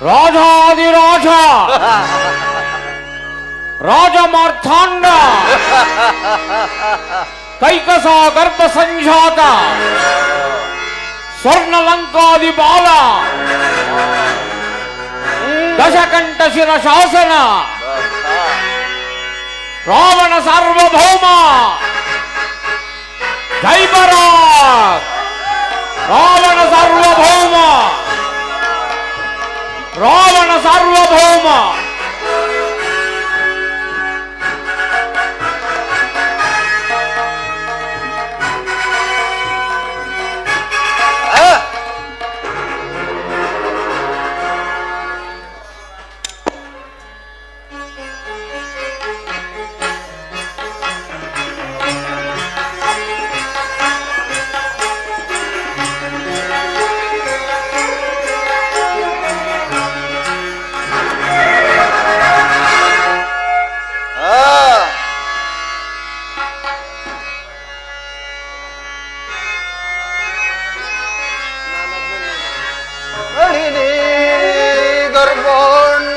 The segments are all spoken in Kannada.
ರಾಜಾದಿರಾಜ ರಾಜಮಾರ್ಥಾಂಡ ಕೈಕಸ ಗರ್ಭ ಸಂಜಾತ ಸ್ವರ್ಣಲಂಕಾದಿ ಬಾಲ ದಶಕಂಠ ಶಿರ ಶಾಸನ ರಾವಣ ಸಾರ್ವಭೌಮ ಜೈಬರಾತ್ ರಾವಣ ಸಾರ್ವಭೌಮ ರಾವಣ ಸಾರ್ವಭೌಮ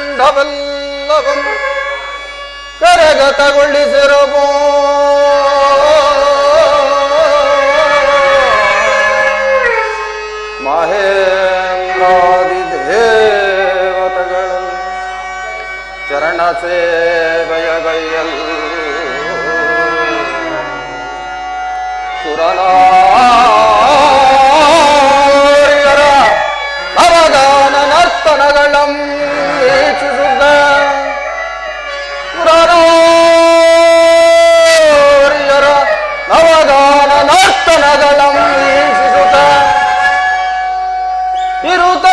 ಗರ್ಭಾಂಡವೆಲ್ಲವಂ ಕರಗತಗೊಳಿಸಿರಬೋ ಮಹೇಂದ್ರಾದಿ ದೇವತೆಗಳು ಚರಣ ಸೇವೆಯಗೈಯಲ್ ಸುರನಾರಿಯರ ಅವಗಾನ ನರ್ತನಗಳಂ ವೀಕ್ಷಿಸುತ್ತ ಸುರನಾರಿಯರ ಅವಗಾನ ನರ್ತನಗಳಂ ವೀಕ್ಷಿಸುತ್ತ ಇರುತ್ತ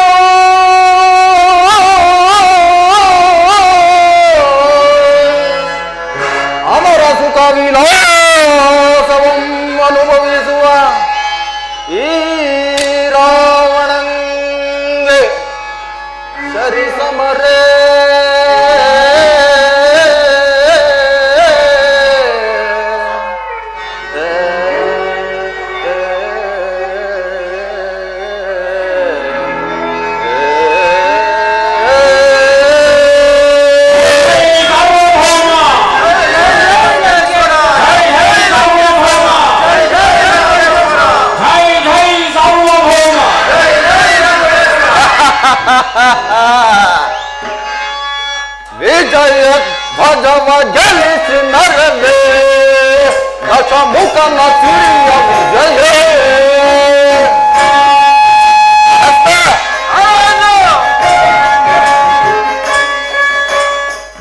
ಅಮರ ಸುಖ ವಿಲಾಸವಂ ಅನುಭವಿಸುವ ಈ ರಾವಣಂಗೆ ಸರಿ ಸಮರೇ ವಿಜಯ ಭಜವ ಜಲಿಸಿ ನರವೇ ದಶಮುಖನ ಸಿರಿಯ ವಿಜಯ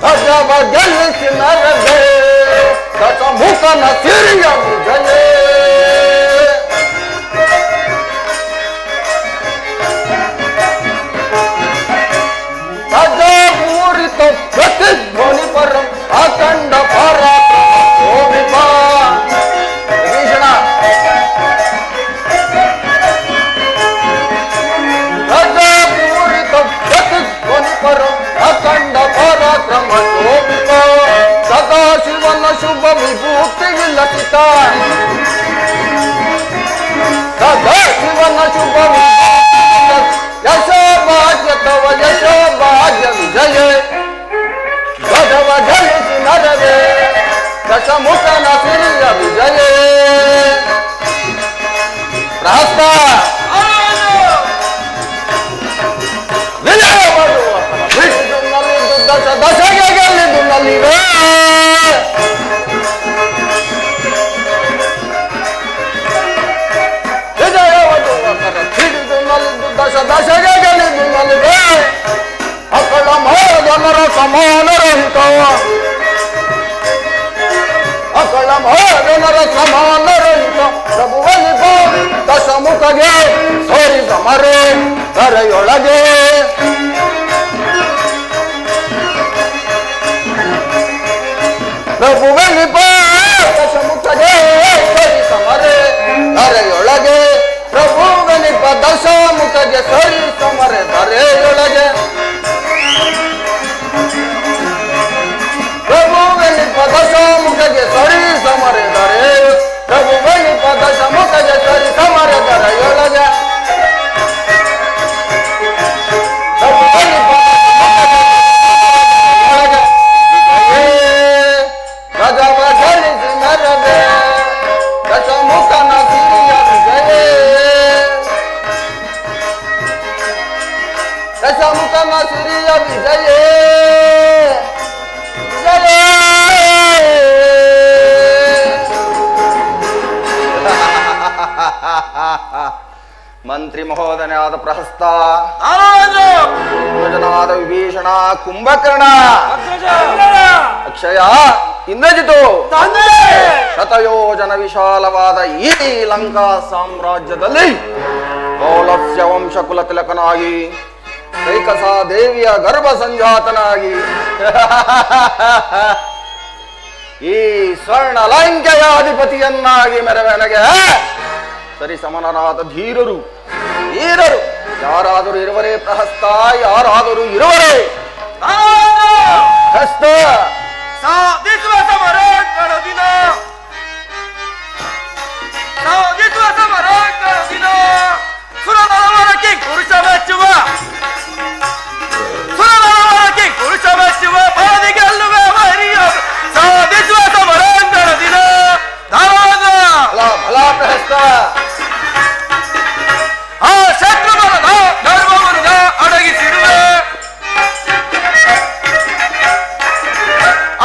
ಭಜವ ಜಲಿಸಿ ನರವೇ ದಶಮುಖನ ಸಿರಿಯ ವಿಜಯ प्रतिध्वनि परम अखंड पराक्रम भीषण पूरित प्रतिध्वनि परम अखंड पराक्रम सदा शिवन शुभ विभूति विलसित सदा शिवन शुभ यश भाग्य तव यश भाग्य विजय भजव जलिಸಿ ನರವೇ ದಶಮುಖನ ಸಿರಿಯ ವಿಜಯ ಪ್ರಹಸ್ತ ವಿಜಯ ಮಾಡುವ ವಿಷ್ಣುನಲ್ಲಿದ್ದು ದಶಗೆ ಗೆಲ್ಲಿದ್ದು ನಲ್ಲಿವೆ ವಿಜಯ ಮಾಡುವ ಹಿಡಿದು ನಲ್ಲಿದ್ದು ದಶಗೆ ಗೆಲ್ಲಿದ್ದು ನಲ್ಲಿವೆ ಅಕಳ ಮಹೋದನರ ಸಮಾನರಹಿತ ಅಕಳ ಮಹೋದನರ ಸಮಾನರಹಿತ ಪ್ರಭುವಲ್ಲಿ ಗೋವಿ ದಶಮುಖಗೆ ಸೋರಿ ಸಮರೆ ಕರೆಯೊಳಗೆ ಪ್ರಭುವಲ್ಲಿ ದಶಮುಖಗೆ ಸೋರಿ ಸಮರೆ ಕರೆಯೊಳಗೆ ಪ್ರಭುವಲ್ಲಿ ದಶಮುಖಗೆ ಸೋರಿ ಸಮರೆ ಕರೆಯೊಳಗೆ ಪ್ರಭುವಲ್ಲಿ ದಶಮುಖಗೆ ಸರಿ ಸಮರೆದರೆ ಪ್ರಭುವಲ್ಲಿ ದಶಮುಖಗೆ ಸರಿ ಸಮರೆದರೆ ಒಳಗೆ ದಶಮುಖನ ಸಿರಿಯ ವಿಜಯೇ ವಿಜಯೇ ಮಂತ್ರಿ ಮಹೋದಯನಾದ ಪ್ರಹಸ್ತ, ಯೋಜನಾದ ವಿಭೀಷಣ, ಕುಂಭಕರ್ಣ, ಅಕ್ಷಯ, ಇಂದ್ರಜಿತು, ಶತಯೋಜನ ವಿಶಾಲವಾದ ಈ ಲಂಕಾ ಸಾಮ್ರಾಜ್ಯದಲ್ಲಿ ಕೌಲಸ್ಯ ವಂಶ ಕುಲ ತಿಲಕನಾಗಿ ಕೈಕಸಾ ದೇವಿಯ ಗರ್ಭ ಸಂಜಾತನಾಗಿ ಈ ಸ್ವರ್ಣ ಲಂಕೆಯ ಅಧಿಪತಿಯನ್ನಾಗಿ ಮೆರವಣಿಗೆ ಸರಿ ಸಮನರಾದ ಧೀರರು ಯಾರಾದರೂ ಇರುವರೇ ಪ್ರಹಸ್ತ, ಯಾರಾದರೂ ಇರುವರೇ ಹಸ್ತ ಸಾಧಿಸುವ ಸಮರಗಳ ದಿನ, ಸಾಧಿಸುವ ಸಮರಗಳ ದಿನ, ಸುರನರವರಕ್ಕೆ ಪುರುಷ ಮೆಚ್ಚುವ, ಸುರನರವರಕ್ಕೆ ಪುರುಷ ಮೆಚ್ಚುವ, ಬಾದಿ ಗೆಲ್ಲುವ ಮರಿಯ ಸಾಧಿಸುವ ಸಮರಗಳ ದಿನ. ಫಲ ಪ್ರಹಸ್ತ ಆ ಶತ್ರುಬಲದ ಗರ್ವವನ್ನು ಅಡಗಿಸಿರುವೆ,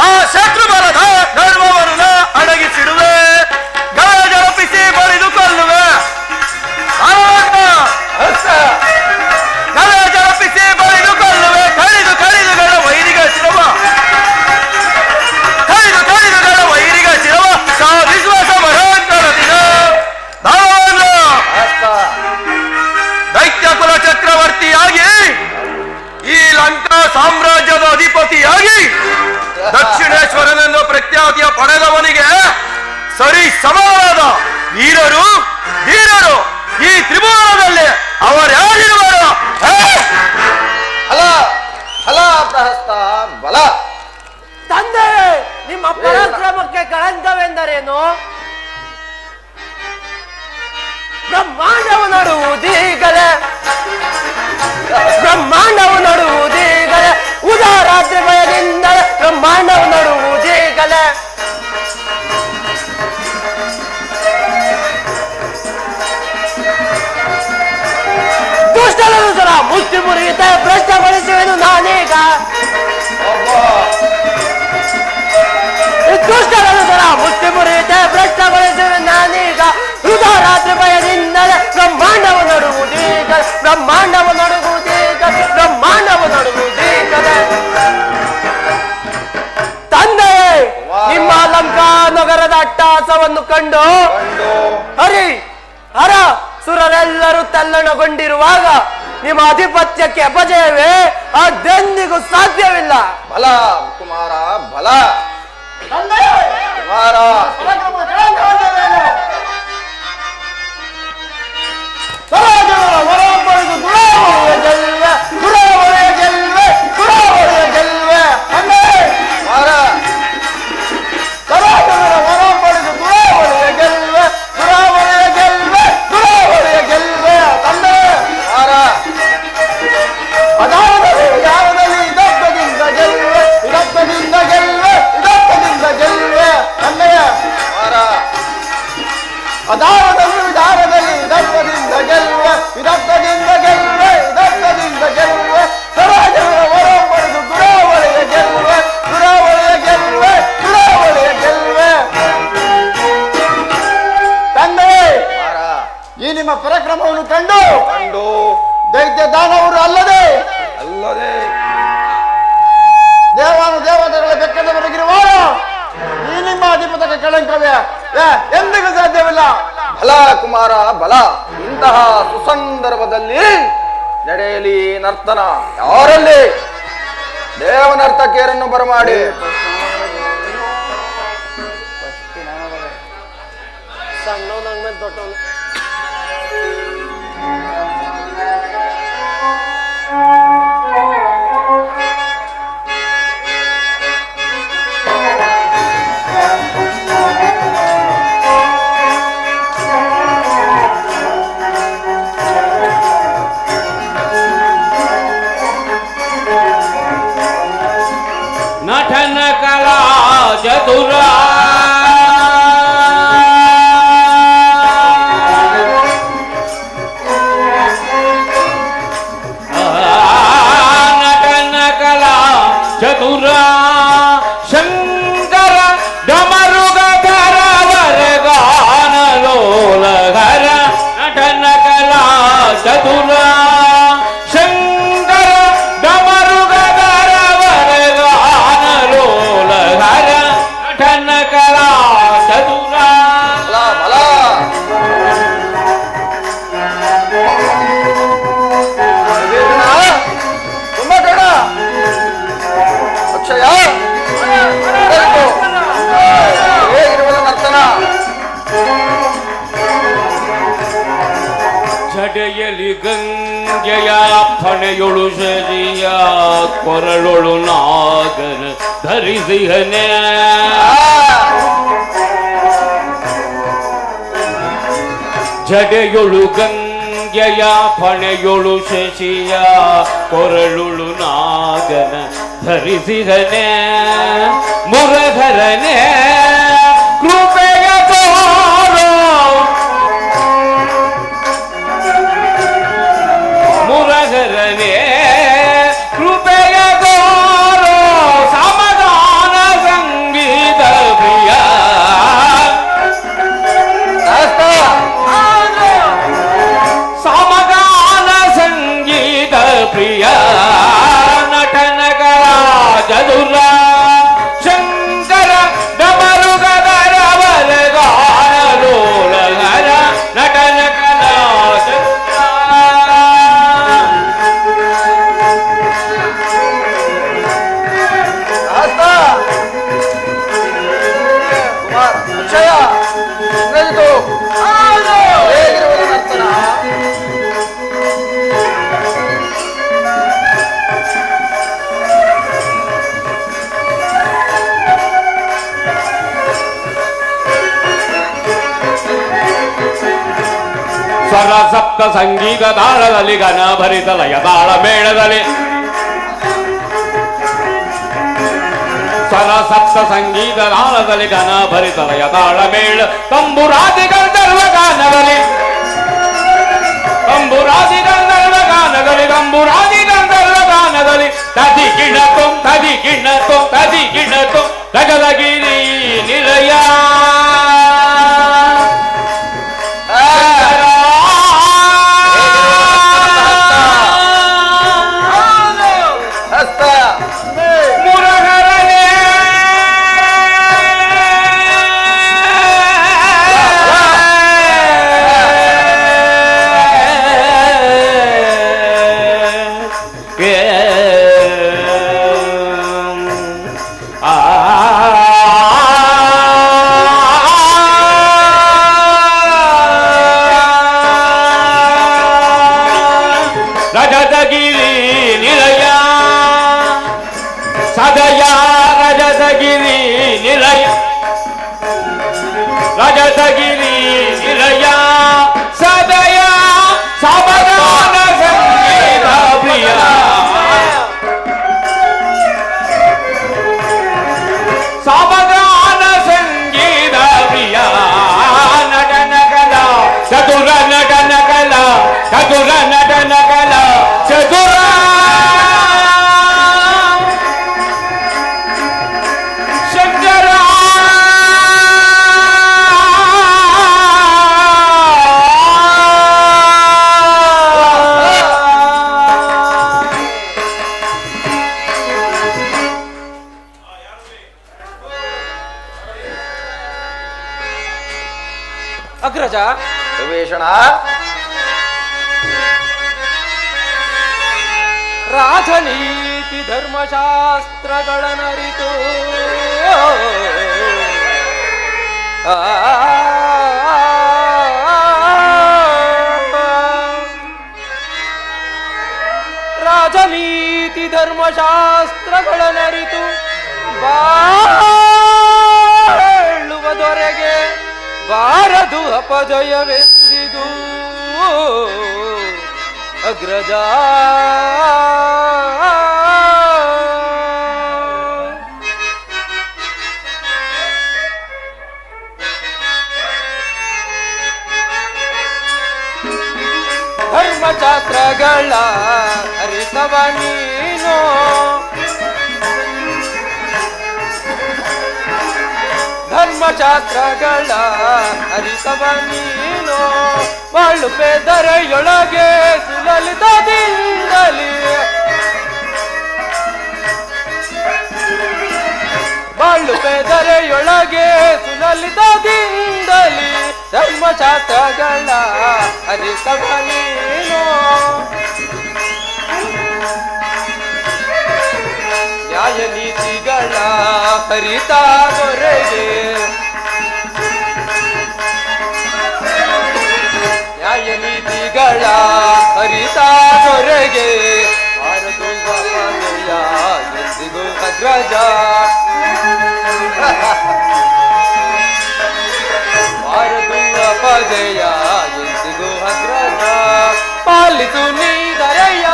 ಆ ಶತ್ರುಬಲದ ಗರ್ವವನ್ನು ಅಡಗಿಸಿಡುವೆ, ಗಯ ಜಳಪಿಸಿ ಬಳಿದುಕೊಳ್ಳುವೆ, ಗಯ ಜಳಪಿಸಿ ಬಳಿದುಕೊಳ್ಳುವೆ, ಕಳಿದುಗಳ ವೈರಿಗ ಶಿರವ, ಕಳಿದುಗಳ ವೈರಿಗ ಶಿರವ ಸಾಧಿಸುವ ಸಮರಾಂತರ ದಿನ. ದೈತ್ಯ ಕುಲ ಚಕ್ರವರ್ತಿಯಾಗಿ ಈ ಲಂಕಾ ಸಾಮ್ರಾಜ್ಯದ ಅಧಿಪತಿಯಾಗಿ ದಕ್ಷಿಣೇಶ್ವರನೆಂದು ಪ್ರಖ್ಯಾತಿಯ ಪಡೆದವನಿಗೆ ಸರಿ ಸಮಾನವಾದ ವೀರರು ಈ ತ್ರಿಭುವನದಲ್ಲಿ ಅವರ್ಯಾರಿರುವರು? ಫಲ ಪ್ರಹಸ್ತ ಬಲ. ತಂದೆ, ನಿಮ್ಮ ಪರಾಕ್ರಮಕ್ಕೆ ಕಳಂಕವೆಂದರೇನು? ಬ್ರಹ್ಮಾಂಡವು ನಡುವುದೀಗಲೇ, ಬ್ರಹ್ಮಾಂಡವು ನಡುವುದೀಗಲೇ, ಉದಾರಾತ್ರಿ ಭಯದಿಂದಲೇ ಬ್ರಹ್ಮಾಂಡವು ನಡುವುದೀಗಲೇ. ದುಷ್ಟರನ್ನು ಸರ ಮುಷ್ಟಿ ಮುರಿಯುತ್ತೆ ಭ್ರಷ್ಟಗೊಳಿಸುವೆನು ನಾನೀಗ. ದುಷ್ಟರನ್ನು ಸರ ಮುಷ್ಟಿ ಮುರಿಯುತ್ತೆ ಭ್ರಷ್ಟಗೊಳಿಸುವೆ ನಾನೀಗ. ರಾತ್ರಿ ಭಯದಿಂದಲೇ ಬ್ರಹ್ಮಾಂಡವು ನಡುವುದೀಗ, ಬ್ರಹ್ಮಾಂಡವು ನಡುವುದೀಗ, ಬ್ರಹ್ಮಾಂಡವು ನಡುವುದೀಗಲೇ. ತಂದೆಯೇ, ನಿಮ್ಮ ಲಂಕಾ ನಗರದ ಅಟ್ಟಹಾಸವನ್ನು ಕಂಡು ಹರ ಸುರರೆಲ್ಲರೂ ತಲ್ಲಣಗೊಂಡಿರುವಾಗ ನಿಮ್ಮ ಆಧಿಪತ್ಯಕ್ಕೆ ಅಪಜಯವೇ ಅದೆಂದಿಗೂ ಸಾಧ್ಯವಿಲ್ಲ. ಬಲ ಕುಮಾರ ಬಲ ಕುಮಾರ. ಈ ನಿಮ್ಮ ಪರಾಕ್ರಮವನ್ನು ಕಂಡು ದೈತ್ಯ ದಾನವರು ಅಲ್ಲದೆ ದೇವತೆಗಳ ಬೆಕ್ಕದವರೆಗಿರುವಾಗ ಈ ನಿಮ್ಮ ಅಧಿಪತಿಗೆ ಕಳಂಕವೇ ಎಂದಿಗೂ ಸಾಧ್ಯವಿಲ್ಲ. ಬಲ ಕುಮಾರ ಬಲ. ಇಂತಹ ಸುಸಂದರ್ಭದಲ್ಲಿ ನಡೆಯಲಿ ನರ್ತನ. ಯಾರಲ್ಲಿ ದೇವನರ್ತಕಿಯರನ್ನು ಬರಮಾಡಿ ದೊಡ್ಡವನು ನಟನ ಕಲಾ ಚತುರ ಚತುರ ಶಂಕರ ಡಮರುಗದರವರಗಾನಲೋಲಹರ ನಟನ ಕಲಾ ಚತುರ ಬಲ ತುಂಬಾ ಬೇಡ ಅಕ್ಷಯ ಹೇಗಿರುವುದು ನರ್ತನ ಜಡೆಯಲಿ ಗಂಗೆಯ ಫಣೆಯೊಳು ಸರಿಯ ಕೊರಳೊಳು ನಾಗನ ಧರಿಸಿಹನೆ ಜಡೆಯೊಳು ಗಂಗೆಯ ಫಣೆಯೊಳು ಶಶಿಯ ಕೊರಳುಳು ನಾಗನ ಧರಿಸಿಹನೆ ಮುರಧರನೆ ಕೃಪೆಯ ತೋರೋ ಮುರಧರನೆ ಕೃಪೆಯ ತೋರೋ ಸಮಾಧಾನ ಸಂಗೀತ ಪ್ರಿಯ ಸಮಗಾನ ಸಂಗೀತ ಪ್ರಿಯ ನಟನಗಳ ಚದುರ ಶಂಕರ ಡಮರುಗದರವರಗಾನಲೋಲಹರ ನಟನ ಕಲಾ ಚದುರ ಕುಮಾರ್ ಅಕ್ಷಯ ಇಂದ್ರಜಿತು ಹೇಗಿರುವುದು ನರ್ತನ ಸ್ವರ ಸಪ್ತ ಸಂಗೀತ ತಾಳದಲ್ಲಿ ಘನ ಭರಿತ ಲಯ ತಾಳ ಮೇಳದಲ್ಲಿ ಸ್ವರ ಸಪ್ತ ಸಂಗೀತ ತಾಳದಲ್ಲಿ ಘನ ಭರಿತ ಲಯ ತಾಳ ಮೇಳ ತಂಬುರಾದಿ ಗಂಧರ್ವ ಗಾನದಲ್ಲಿ ತಂಬುರಾದಿ ಗಂಧರ್ವ ಗಾನದಲ್ಲಿ ತಂಬುರಾದಿ ಗಂಧರ್ವ ಗಾನದಲ್ಲಿ ತದಿ ಗಿಣತೋ ತದಿ ಗಿಣತೋ ತದಿ ಗಿಣತೋ ಗಗಲಗಿರಿ ನಿಲಯ ಹಸ್ತ ಮುರಹರನೆ ರಜತಗಿರಿ ನಿಲಯ ಸದಯ ರಜತಗಿರಿ ನಿಲಯ ರಜತಗಿರಿ ನಿಲಯ ಸದಯ ಸಮಾಧಾನ ಸಂಗೀತ ಪ್ರಿಯ ಸಮಾಧಾನ ಸಂಗೀತ ಪ್ರಿಯ ನಟನ ಕಲಾ ಚತುರ ನಟನ ಕಲಾ ಚತುರ ನಟನ ಕಲಾ ಚತುರ ಶಂಕರ ಅಗ್ರಜ ವಿಭೀಷಣ ರಾಜನೀತಿ ಧರ್ಮಶಾಸ್ತ್ರಗಳನ್ನರಿತು ರಾಜನೀತಿ ಧರ್ಮಶಾಸ್ತ್ರಗಳನ್ನರಿತು ಬಾಳುವ ದೊರೆಗೆ ಬಾರದು ಅಪಜಯವೆಂದಿದು ಅಗ್ರಜ ಧರ್ಮಶಾಸ್ತ್ರಗಳ ಅರಿತವ ನೀನು ಧರ್ಮಶಾಸ್ತ್ರಗಳ ಅರಿತವ ನೀನು ಬಾಳು ಪೆದರೆಯೊಳಗೆ ಸುಲಲಿತದಿಂದಲಿ ಬಾಳು ಪೆದರೆಯೊಳಗೆ ಸುಲಲಿತದಿಂದಲಿ ಧರ್ಮಶಾಸ್ತ್ರಗಳ ಅರಿತವ ನೀನು ನ್ಯಾಯ ನೀತಿಗಳ ಹರಿತ ದೊರೆಗೆ ನ್ಯಾಯ ನೀತಿಗಳ ಹರಿತ ದೊರೆಗೆ ಭಾರತುವ ಪದೆಯ ಎಂದಿಗೂ ಅಗ್ರಜ ಭಾರತುವ ಪದೆಯ ಎಂದಿಗೂ ಅಗ್ರಜ ಪಾಲಿಸು ನೀದರೆಯ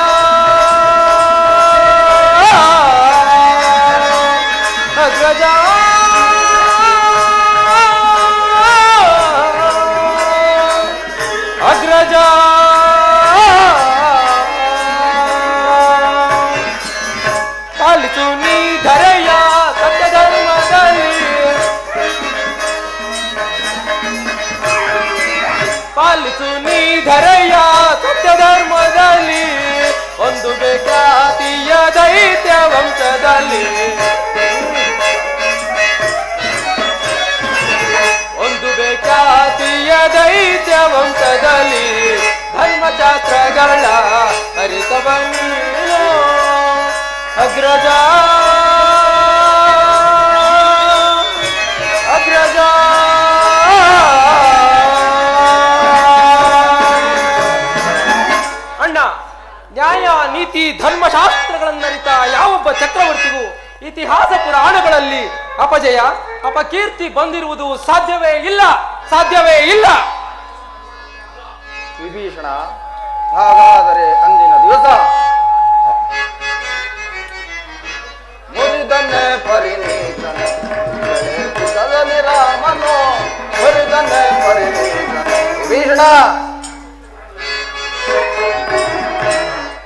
ಅಗ್ರಜ ಅಗ್ರಜ ಪಾಲಿಸು ನೀ ಧರೆಯ ಸತ್ಯ ಧರ್ಮದಲ್ಲಿ ಪಾಲಿಸು ನೀ ಧರೆಯ ಸತ್ಯ ಧರ್ಮದಲ್ಲಿ ಒಂದು ಬೇಕಾತಿಯ ದೈತ್ಯ ವಂಶದಲ್ಲಿ ಒಂದು ಬೇಕಾತಿಯ ದೈತ್ಯ ವಂಶದಲ್ಲಿ ಧರ್ಮಶಾಸ್ತ್ರಗಳ ಅರಿತವ ನೀನು ಅಗ್ರಜ ಅಗ್ರಜ ಅಣ್ಣ ನ್ಯಾಯ ನೀತಿ ಧರ್ಮಶಾಸ್ತ್ರಗಳನ್ನರಿತ ಯಾವೊಬ್ಬ ಚಕ್ರವರ್ತಿಗೂ ಇತಿಹಾಸ ಪುರಾಣಗಳಲ್ಲಿ ಅಪಜಯ ಅಪಕೀರ್ತಿ ಬಂದಿರುವುದು ಸಾಧ್ಯವೇ ಇಲ್ಲ ಸಾಧ್ಯವೇ ಇಲ್ಲ. ವಿಭೀಷಣ, ಹಾಗಾದರೆ ಅಂದಿನ ದಿವಸ ಮುರಿದನ್ನೇ ಪರಿಣೀತನ ಬೆಳೆಸಿದಲಿ ರಾಮನು ಮುರಿದನ್ನೇ ಪರಿಣೀತನ ವಿಭೀಷಣ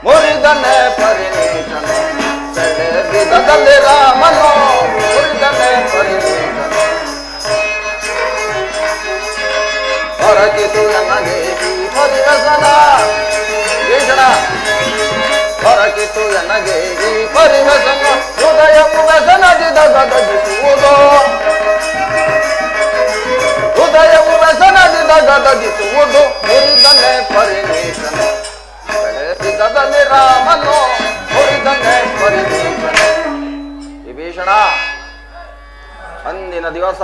ಮುರಿದನ್ನೇ ಪರಿಣೀತನ ಬೆಳೆಸಿದಲಿ ರಾಮನು ಮುರಿದನ್ನೇ ಪರಿಣೀತನ ಹೊರಗಿತು ನನಗೆ ಈ ಪರಿವಸನ ಭೀಷಣ ಹೊರಗಿತು ನನಗೆ ಈ ಪರಿವಸನ ಹೃದಯವು ವ್ಯಸನದಿಂದ ಗದಗಿಸುವುದು ಹೃದಯವು ವ್ಯಸನದಿಂದ ಗದಗಿಸುವುದು ಮುರಿದನ್ನೇ ಪರಿಣೀತನ ಬೆಳೆಸಿದಲಿ ರಾಮನು ಮುರಿದನ್ನೇ ಪರಿಣೀತನ ವಿಭೀಷಣ ಅಂದಿನ ದಿವಸ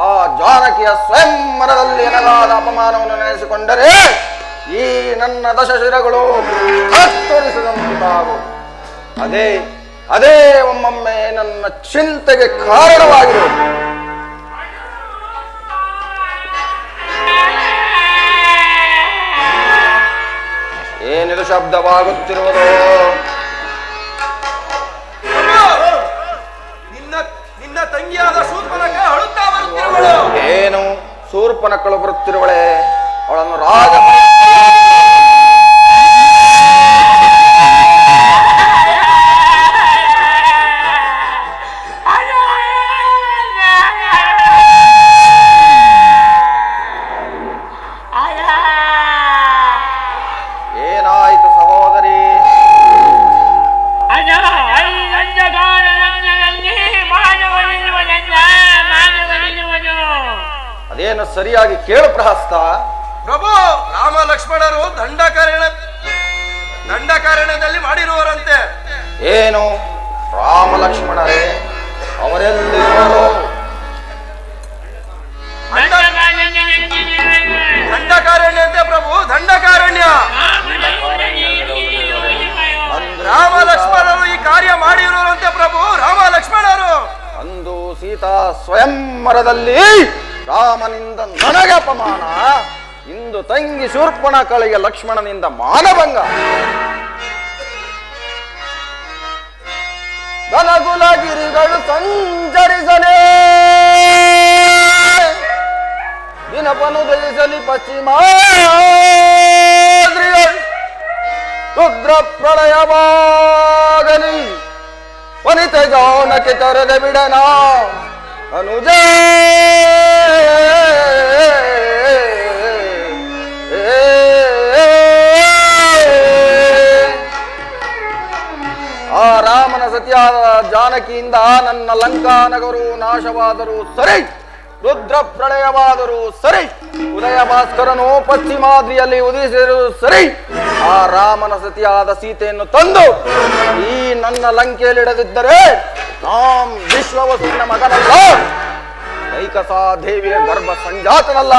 ಆ ಜಾನಕಿಯ ಸ್ವಯಂವರದಲ್ಲಿ ಎನಗಾದ ಅಪಮಾನವನ್ನು ನೆನೆಸಿಕೊಂಡರೆ ಈ ನನ್ನ ದಶಶಿರಗಳು ಕತ್ತರಿಸಿದಂತಾಗು ಅದೇ ಅದೇ ಒಮ್ಮೊಮ್ಮೆ ನನ್ನ ಚಿಂತೆಗೆ ಕಾರಣವಾಗಿರುವುದು. ಏನಿದು ಶಬ್ದವಾಗುತ್ತಿರುವುದು? ನಿನ್ನ ತಂಗಿಯಾದ ಶೂರ್ಪನಖ ಅಳುತ್ತಾ ಬರುತ್ತಿರುವಳು. ಏನು ಶೂರ್ಪನಖಳು ಬರುತ್ತಿರುವಳೆ? ಅವಳನ್ನು ರಾಜ ಏನಾಯಿತು ಸಹೋದರಿ? ಅದೇನು ಸರಿಯಾಗಿ ಕೇಳು ಪ್ರಹಸ್ತ. ಪ್ರಭು, ರಾಮ ಲಕ್ಷ್ಮಣರು ದಂಡಕಾರಣ್ಯದಲ್ಲಿ ಮಾಡಿರುವರಂತೆ. ಏನು ರಾಮ ಲಕ್ಷ್ಮಣರೇ? ಅವರೆಲ್ಲಿರುವರು? ದಂಡಕಾರಣ್ಯ ಅಂತೆ ಪ್ರಭು, ದಂಡಕಾರಣ್ಯ. ರಾಮ ಲಕ್ಷ್ಮಣರು ಈ ಕಾರ್ಯ ಮಾಡಿರುವರಂತೆ ಪ್ರಭು, ರಾಮ ಲಕ್ಷ್ಮಣರು. ಅಂದು ಸೀತಾ ಸ್ವಯಂವರದಲ್ಲಿ ರಾಮನಿಂದ ನನಗೆ ಅಪಮಾನ, ಇಂದು ತಂಗಿ ಶೂರ್ಪಣಖಳಿಗೆ ಲಕ್ಷ್ಮಣನಿಂದ ಮಾನಭಂಗ. ಘನಗುಲಗಿರಿಗಳು ಸಂಚರಿಸಲೇ ದಿನಪನು ದಯಿಸಲಿ ಪಶ್ಚಿಮಾದ್ರಿಗಳು ರುದ್ರ ಪ್ರಳಯವಾಗಲಿ ವನಿತೆ ಜಾನಕ್ಕೆ ತರದೆ ಬಿಡನ ಅನುಜ ಆ ರಾಮನ ಸತಿಯಾದ ಜಾನಕಿಯಿಂದ ನನ್ನ ಲಂಕಾ ನಗರು ನಾಶವಾದರೂ ಸರಿ, ರುದ್ರ ಪ್ರಳಯವಾದರೂ ಸರಿ, ಉದಯ ಭಾಸ್ಕರನು ಪಶ್ಚಿಮಾದ್ರಿಯಲ್ಲಿ ಉದಿಸಿದರೂ ಸರಿ, ಆ ರಾಮನ ಸತಿಯಾದ ಸೀತೆಯನ್ನು ತಂದು ಈ ನನ್ನ ಲಂಕೆಯಲ್ಲಿಡದಿದ್ದರೆ ನಾಂ ವಿಶ್ವವಸುವಿನ ಮಗನಲ್ಲ, ಕೈಕಸಾ ದೇವಿಯ ಗರ್ಭ ಸಂಜಾತನಲ್ಲ.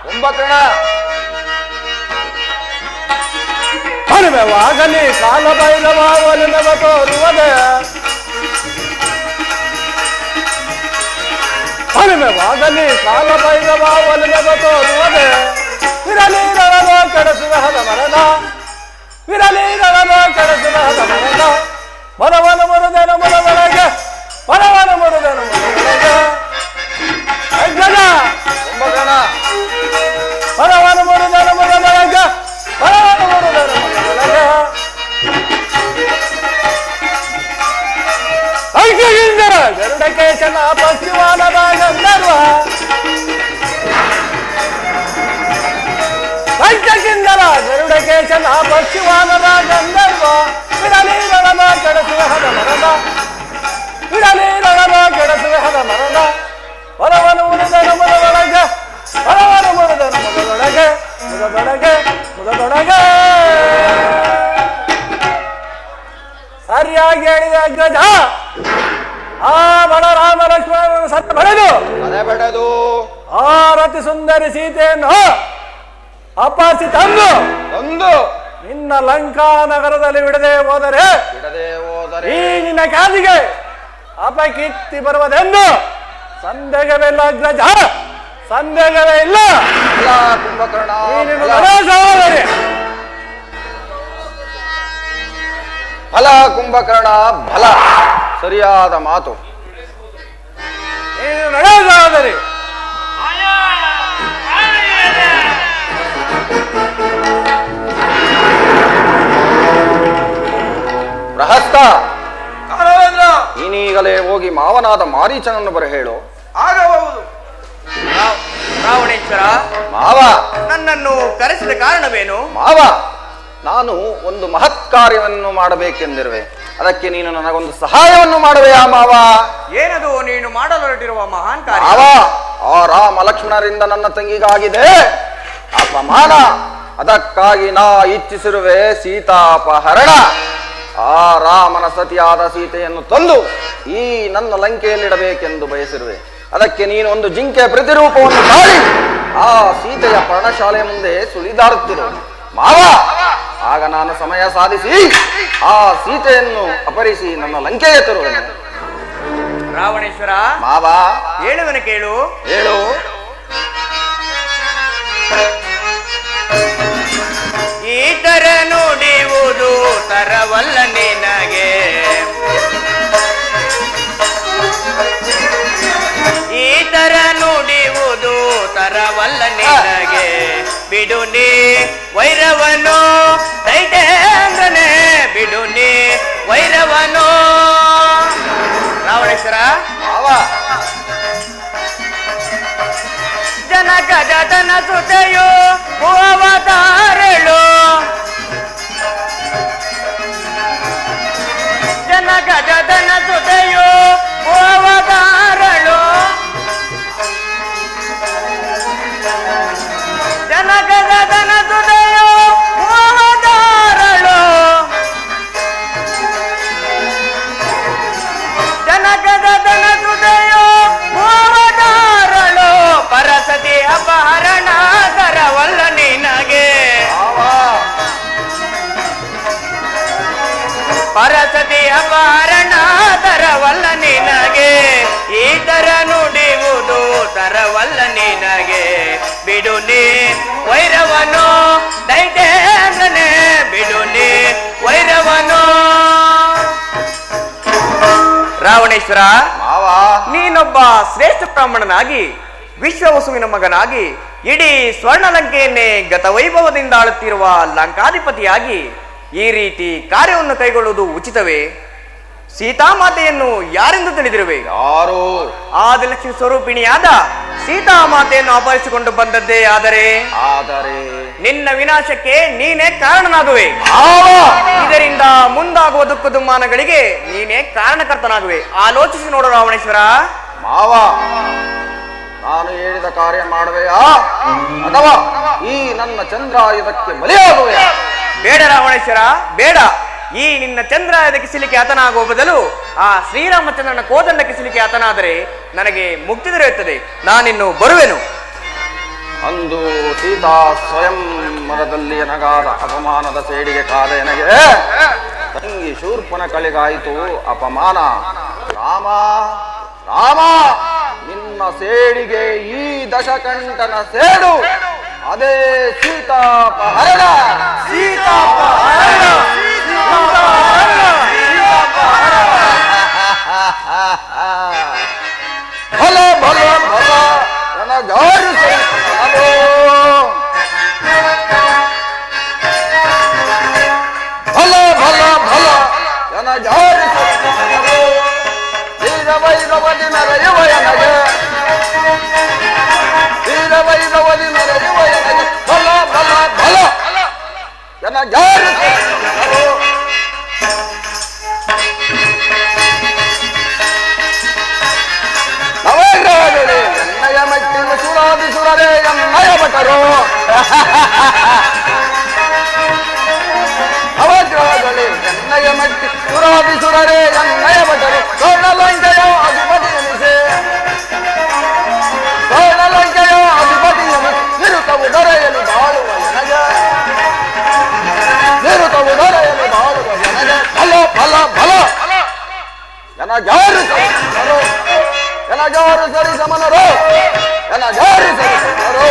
ಕುಂಭಕರ್ಣ ಹನುಮೆವಾಗಲಿ ಕಾಲ ಭೈರವ ಒಲಿನವ ತೋರುವುದೇ, ಹನುಮೆವಾಗಲಿ ಕಾಲ ಭೈರವ ಒಲಿನವ ತೋರುವುದೇ, ವಿರಲಿ ರಣವ ಕೆಡಸುವ ಹದ ಮರಣ, ವಿರಲಿ ರಣವ ಕೆಡಸುವ ಹದ ಮರಣ, ಮನವನ ಮರುದನ ಮನದೊಳಗೆ, ಮನವನ ಮರುದನ ಮನದೊಳಗೆ, ಕುಂಭಕರ್ಣ ಮನವನ ಮರುದನ ಮನದೊಳಗೆ, ಮನವನ ಮರುದನ ಮನದೊಳಗೆ, ಐಕ್ಯಗಿಂದರ ಗರುಡಕೇಶನ ಪಶ್ಚಿಮಾನದ ಗಂಧರ್ವ, ಐಕ್ಯಗಿಂದರ ಗರುಡಕೇಶನ ಪಶ್ಚಿಮಾನದ ಗಂಧರ್ವ, ವಿರಲಿ ರಣವ ಕೆಡಸುವ ಹದ ಮರದ, ವಿರಲಿ ರಣವ ಕೆಡಸುವ ಹದ ಮರದ, ಮನವನ ಮುರುದನ ಮನದೊಳಗೆ, ಮನವನ ಮುರುದನ ಮನದೊಳಗೆ, ಮುದದೊಳಗೆ ಮುದದೊಳಗೆ. ಸರಿಯಾಗಿ ಹೇಳಿದ ಅಗ್ರಜ. ಆ ಬಲರಾಮ ಲಕ್ಷ್ಮಣರನ್ನು ಸತ್ತ ಬಳೆದು ಅದೇ ಬೆಳೆದು ಆ ರತಿ ಸುಂದರಿ ಸೀತೆಯನ್ನು ಅಪಹರಿಸಿ ತಂದು ನಿನ್ನ ಲಂಕಾ ನಗರದಲ್ಲಿ ಬಿಡದೆ ಹೋದರೆ ಈ ನಿನ್ನ ಕಾದಿಗೆ ಅಪಕೀರ್ತಿ ಬರುವುದೆಂದು ಸಂದೇಹವಿಲ್ಲ ಅಗ್ರಜ, ಸಂದೇಹವೇ ಇಲ್ಲ. ಕುಂಭಕರ್ಣ ಫಲ ಕುಂಭಕರ್ಣ ಫಲ, ಸರಿಯಾದ ಮಾತು. ನೀನು ನಡೆಯುವುದಾದರೆ ಪ್ರಹಸ್ತ, ನೀನೀಗಲೇ ಹೋಗಿ ಮಾವನಾದ ಮಾರೀಚನನ್ನು ಬರ ಹೇಳು. ಆಗಬಹುದು. ರಾವಣೇಶ್ವರ, ಮಾವ ನನ್ನನ್ನು ಕರೆಸಿದ ಕಾರಣವೇನು? ಮಾವ, ನಾನು ಒಂದು ಮಹತ್ ಕಾರ್ಯವನ್ನು ಮಾಡಬೇಕೆಂದಿರುವೆ, ಅದಕ್ಕೆ ನೀನು ನನಗೊಂದು ಸಹಾಯವನ್ನು ಮಾಡುವೆಯಾ ಮಾವ? ಏನದು ನೀನು ಮಾಡಲೊರಟಿರುವ ಮಹಾನ್ ಕಾರ್ಯ? ಮಾವ, ಆ ರಾಮ ಲಕ್ಷ್ಮಣರಿಂದ ನನ್ನ ತಂಗಿಗಾಗಿದೆ ಅಪಮಾನ, ಅದಕ್ಕಾಗಿ ನಾ ಇಚ್ಛಿಸಿರುವೆ ಸೀತಾಪಹರಣ. ಆ ರಾಮನ ಸತಿಯಾದ ಸೀತೆಯನ್ನು ತಂದು ಈ ನನ್ನ ಲಂಕೆಯಲ್ಲಿಡಬೇಕೆಂದು ಬಯಸಿರುವೆ, ಅದಕ್ಕೆ ನೀನು ಒಂದು ಜಿಂಕೆ ಪ್ರತಿರೂಪವನ್ನು ಮಾಡಿ ಆ ಸೀತೆಯ ಪರ್ಣಶಾಲೆಯ ಮುಂದೆ ಸುಳಿದಾಡುತ್ತಿರು ಮಾವ. ಆಗ ನಾನು ಸಮಯ ಸಾಧಿಸಿ ಆ ಸೀತೆಯನ್ನು ಅಪಹರಿಸಿ ನನ್ನ ಲಂಕೆಗೆ ತರುವೆನು. ರಾವಣೇಶ್ವರ ಮಾವ, ಹೇಳುವನು ಕೇಳು. ಹೇಳು. ಈ ತರ ನುಡಿಯುವುದು ತರವಲ್ಲ ನಿನಗೆ, ಈ ತರ ನುಡಿಯುವುದು ತರವಲ್ಲ ನಿನಗೆ, ಬಿಡು ನೀ ವೈರವನು ದೈತ್ಯೇಂದ್ರನೇ, ಬಿಡು ನೀ ವೈರವನು. ರಾವಣೇಶ್ವರ ಮಾವ, ಜನಕಜನ ಸುತೆಯು ಅವತಾರಳು, ಜನಕಜನ ಸುತೆಯು ಅವತಾರಳು, ಜನಕಜನ ಸುತೆಯು ಅವತಾರಳು, ಜನಕಜನ ಸುತೆಯು ಅವತಾರಳು, ಪರಸತಿ ಅಪಹರಣ ತರವಲ್ಲ ನಿನಗೆ. ಅಪಹರಣ ತರವಲ್ಲ ನಿನಗೆ, ಈ ತರ ನುಡಿಯುವುದು ತರವಲ್ಲ ನಿನಗೆ. ಬಿಡು ನೀ ವೈರವನು ದೈತ್ಯೇಂದ್ರನೇ, ಬಿಡು ನೀ ವೈರವನು. ರಾವಣೇಶ್ವರ, ನೀನೊಬ್ಬ ಶ್ರೇಷ್ಠ ಬ್ರಾಹ್ಮಣನಾಗಿ ವಿಶ್ವವಸುವಿನ ಮಗನಾಗಿ ಇಡೀ ಸ್ವರ್ಣಲಂಕೆಯನ್ನೇ ಗತವೈಭವದಿಂದ ಆಳುತ್ತಿರುವ ಲಂಕಾಧಿಪತಿಯಾಗಿ ಈ ರೀತಿ ಕಾರ್ಯವನ್ನು ಕೈಗೊಳ್ಳುವುದು ಉಚಿತವೇ? ಸೀತಾಮಾತೆಯನ್ನು ಯಾರೆಂದು ತಿಳಿದಿರುವೆ? ಯಾರು? ಆದಿಲಕ್ಷ್ಮಿ ಸ್ವರೂಪಿಣಿಯಾದ ಸೀತಾಮಾತೆಯನ್ನು ಅಪಹರಿಸಿಕೊಂಡು ಬಂದದ್ದೇ ಆದರೆ ನಿನ್ನ ವಿನಾಶಕ್ಕೆ ನೀನೇ ಕಾರಣನಾಗುವೆ. ಇದರಿಂದ ಮುಂದಾಗುವ ದುಃಖ ದುಮ್ಮಾನಗಳಿಗೆ ನೀನೇ ಕಾರಣಕರ್ತನಾಗುವೆ. ಆಲೋಚಿಸಿ ನೋಡು ರಾವಣೇಶ್ವರ. ಮಾವ, ನಾನು ಹೇಳಿದ ಕಾರ್ಯ ಮಾಡುವೆಯಾ ಅಥವಾ ಈ ನನ್ನ ಚಂದ್ರಾಯುಧಕ್ಕೆ ಬಲಿಯಾಗುವೆಯಾ? ಬೇಡ ರಾವಣೇಶ್ವರ, ಬೇಡ. ಈ ನಿನ್ನ ಚಂದ್ರಾಯುಧಕ್ಕೆ ಸಿಲಿಕೆ ಹತನಾಗುವ ಬದಲು ಆ ಶ್ರೀರಾಮಚಂದ್ರನ ಕೋದಂಡಕ್ಕೆ ಸಿಲಿಕೆ ಹತನಾದರೆ ನನಗೆ ಮುಕ್ತಿ ದೊರೆಯುತ್ತದೆ. ನಾನಿನ್ನು ಬರುವೆನು. ಅಂದು ಸೀತಾ ಸ್ವಯಂ ಮರದಲ್ಲಿ ಎನಗಾದ ಅಪಮಾನದ ಸೇಡಿಗೆ ಕಾದ ಎನಗೆ ತಂಗಿ ಶೂರ್ಪನ ಕಳೆಗಾಯಿತು ಅಪಮಾನ. ರಾಮ ರಾಮ, ನಿನ್ನ ಸೇಡಿಗೆ ಈ ದಶಕಂಠನ ಸೇಡು, ಅದೇ ಸೀತಾಪಹರಣ. ಭಲ ಭಲ ಭಲ ನನಗಾರು ಸಹಿಸಬಲ್ಲವೋ? ಭಲ ಭಲ ಭಲ ನನಗಾರು ಸಹಿಸಬಲ್ಲವೋ? ವೈರವದಿ ನರೆಯುವ ನನಗೆ, ವೈರವದಿ ನರೆಯುವ ನನಗೆ ಭಲ ಭಲ ಭಲ ನನಗಾರು ಸಹಿಸಬಲ್ಲವೋ? ನವಗ್ರಹಗಳೇ ಎನ್ನಯ ಮೆಟ್ಟಿನ ಸುರಾದಿಸುರರೇ ಎನ್ನಯ ಭಟರು. ನವಗ್ರಹಗಳೇ ಎನ್ನಯ ಮೆಟ್ಟಿ ಸುರಾದಿಸುರರೇ ಎನ್ನಯ ಭಟರು. ಸ್ವರ್ಣಲಂಕೆಯ ಅಧಿಪತಿ ಎನಿಸೆ, ಸ್ವರ್ಣಲಂಕೆಯ ಅಧಿಪತಿ ಎನಿಸಿ ನಿರುತವು ದೊರೆಯಲು ಬಾಳುವ ಎನಗೆ, ನಿರುತವು ದೊರೆಯಲು ಬಾಳುವ ಎನಗೆ ಫಲ ಫಲ ಫಲ ಎನಗಾರು ಸರಿಸಮನರು, ಎನಗಾರು ಸರಿಸಮನರು, ಎನಗಾರು ಸರಿಸಮನರು.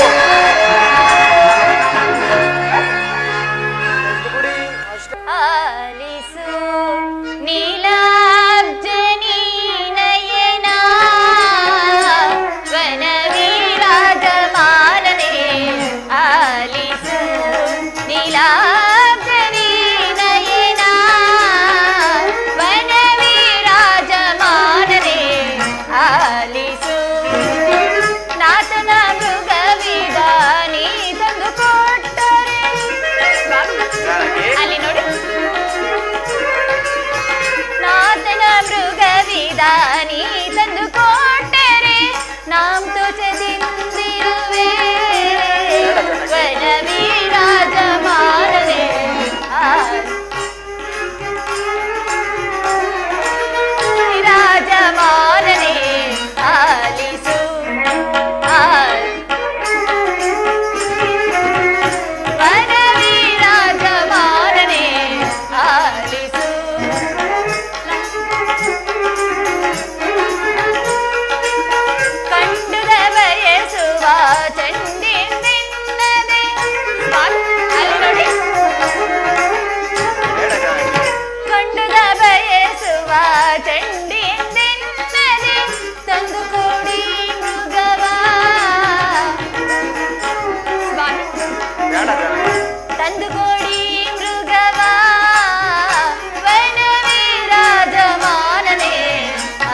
ಆಲಿಸು ನೀಲಾಬ್ಜನಿ ನಯನ ವನವಿರಾಜಮಾನನೇ, ಆಲಿಸು ನೀಲಾಬ್ಜನಿ ನಯನ ವನವಿರಾಜಮಾನನೇ, ಆಲಿಸು ನಾಥನ ಮೃಗವಿದ ನೀ ತಂದು ಕೊಟ್ಟರೆ. ಅಲ್ಲಿ ನೋಡಿ, ನಾಥನ ಮೃಗವಿದಾನಿ ತಂದು ಕೊಟ್ಟರೆ ನಾಮ್ ತುಚದಿಂದಿರುವೆ ವನವಿರಾಜಮಾನನೇ, ರಾಜಮಾನನೇ, ಆಲಿಸು ವನವಿರಾಜಮಾನನೇ, ಆಲಿಸು. ಕಂಡುದ ಬಯಸುವ ಚಂಡಿಂದಿನ್ನದೆ, ಅಲ್ಲಿ ನೋಡಿ, ಕಂಡುದ ಬಯಸುವ ಚಂಡಿಂದಿನ್ನದೆ ತಂದು ಕೊಡಿ ಮೃಗವ, ತಂದು ಕೊಡಿ ಮೃಗವ ವನವಿರಾಜಮಾನನೇ,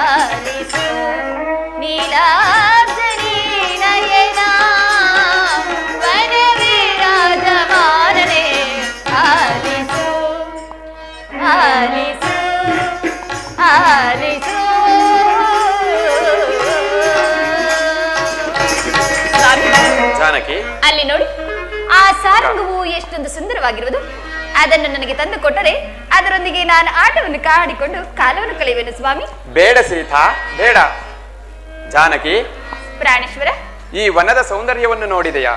ಆಲಿಸು ನೀಲಾಬ್ಜನಿ ನಯನ ವನವಿರಾಜಮಾನನೇ, ಆಲಿಸು ಆಲಿಸು ಆಲಿಸು. ಜಾನಕಿ, ಅಲ್ಲಿ ನೋಡಿ, ಆ ಸಾರಂಗವು ಎಷ್ಟೊಂದು ಸುಂದರವಾಗಿರುವುದು. ಅದನ್ನು ನನಗೆ ತಂದು ಕೊಟ್ಟರೆ ಅದರೊಂದಿಗೆ ನಾನು ಆಟವನ್ನು ಕಾಡಿಕೊಂಡು ಕಾಲವನ್ನು ಕಳೆಯುವೆನು ಸ್ವಾಮಿ. ಬೇಡ ಸೀತಾ, ಬೇಡ. ಜಾನಕಿ, ಪ್ರಾಣೇಶ್ವರ, ಈ ವನದ ಸೌಂದರ್ಯವನ್ನು ನೋಡಿದೆಯಾ?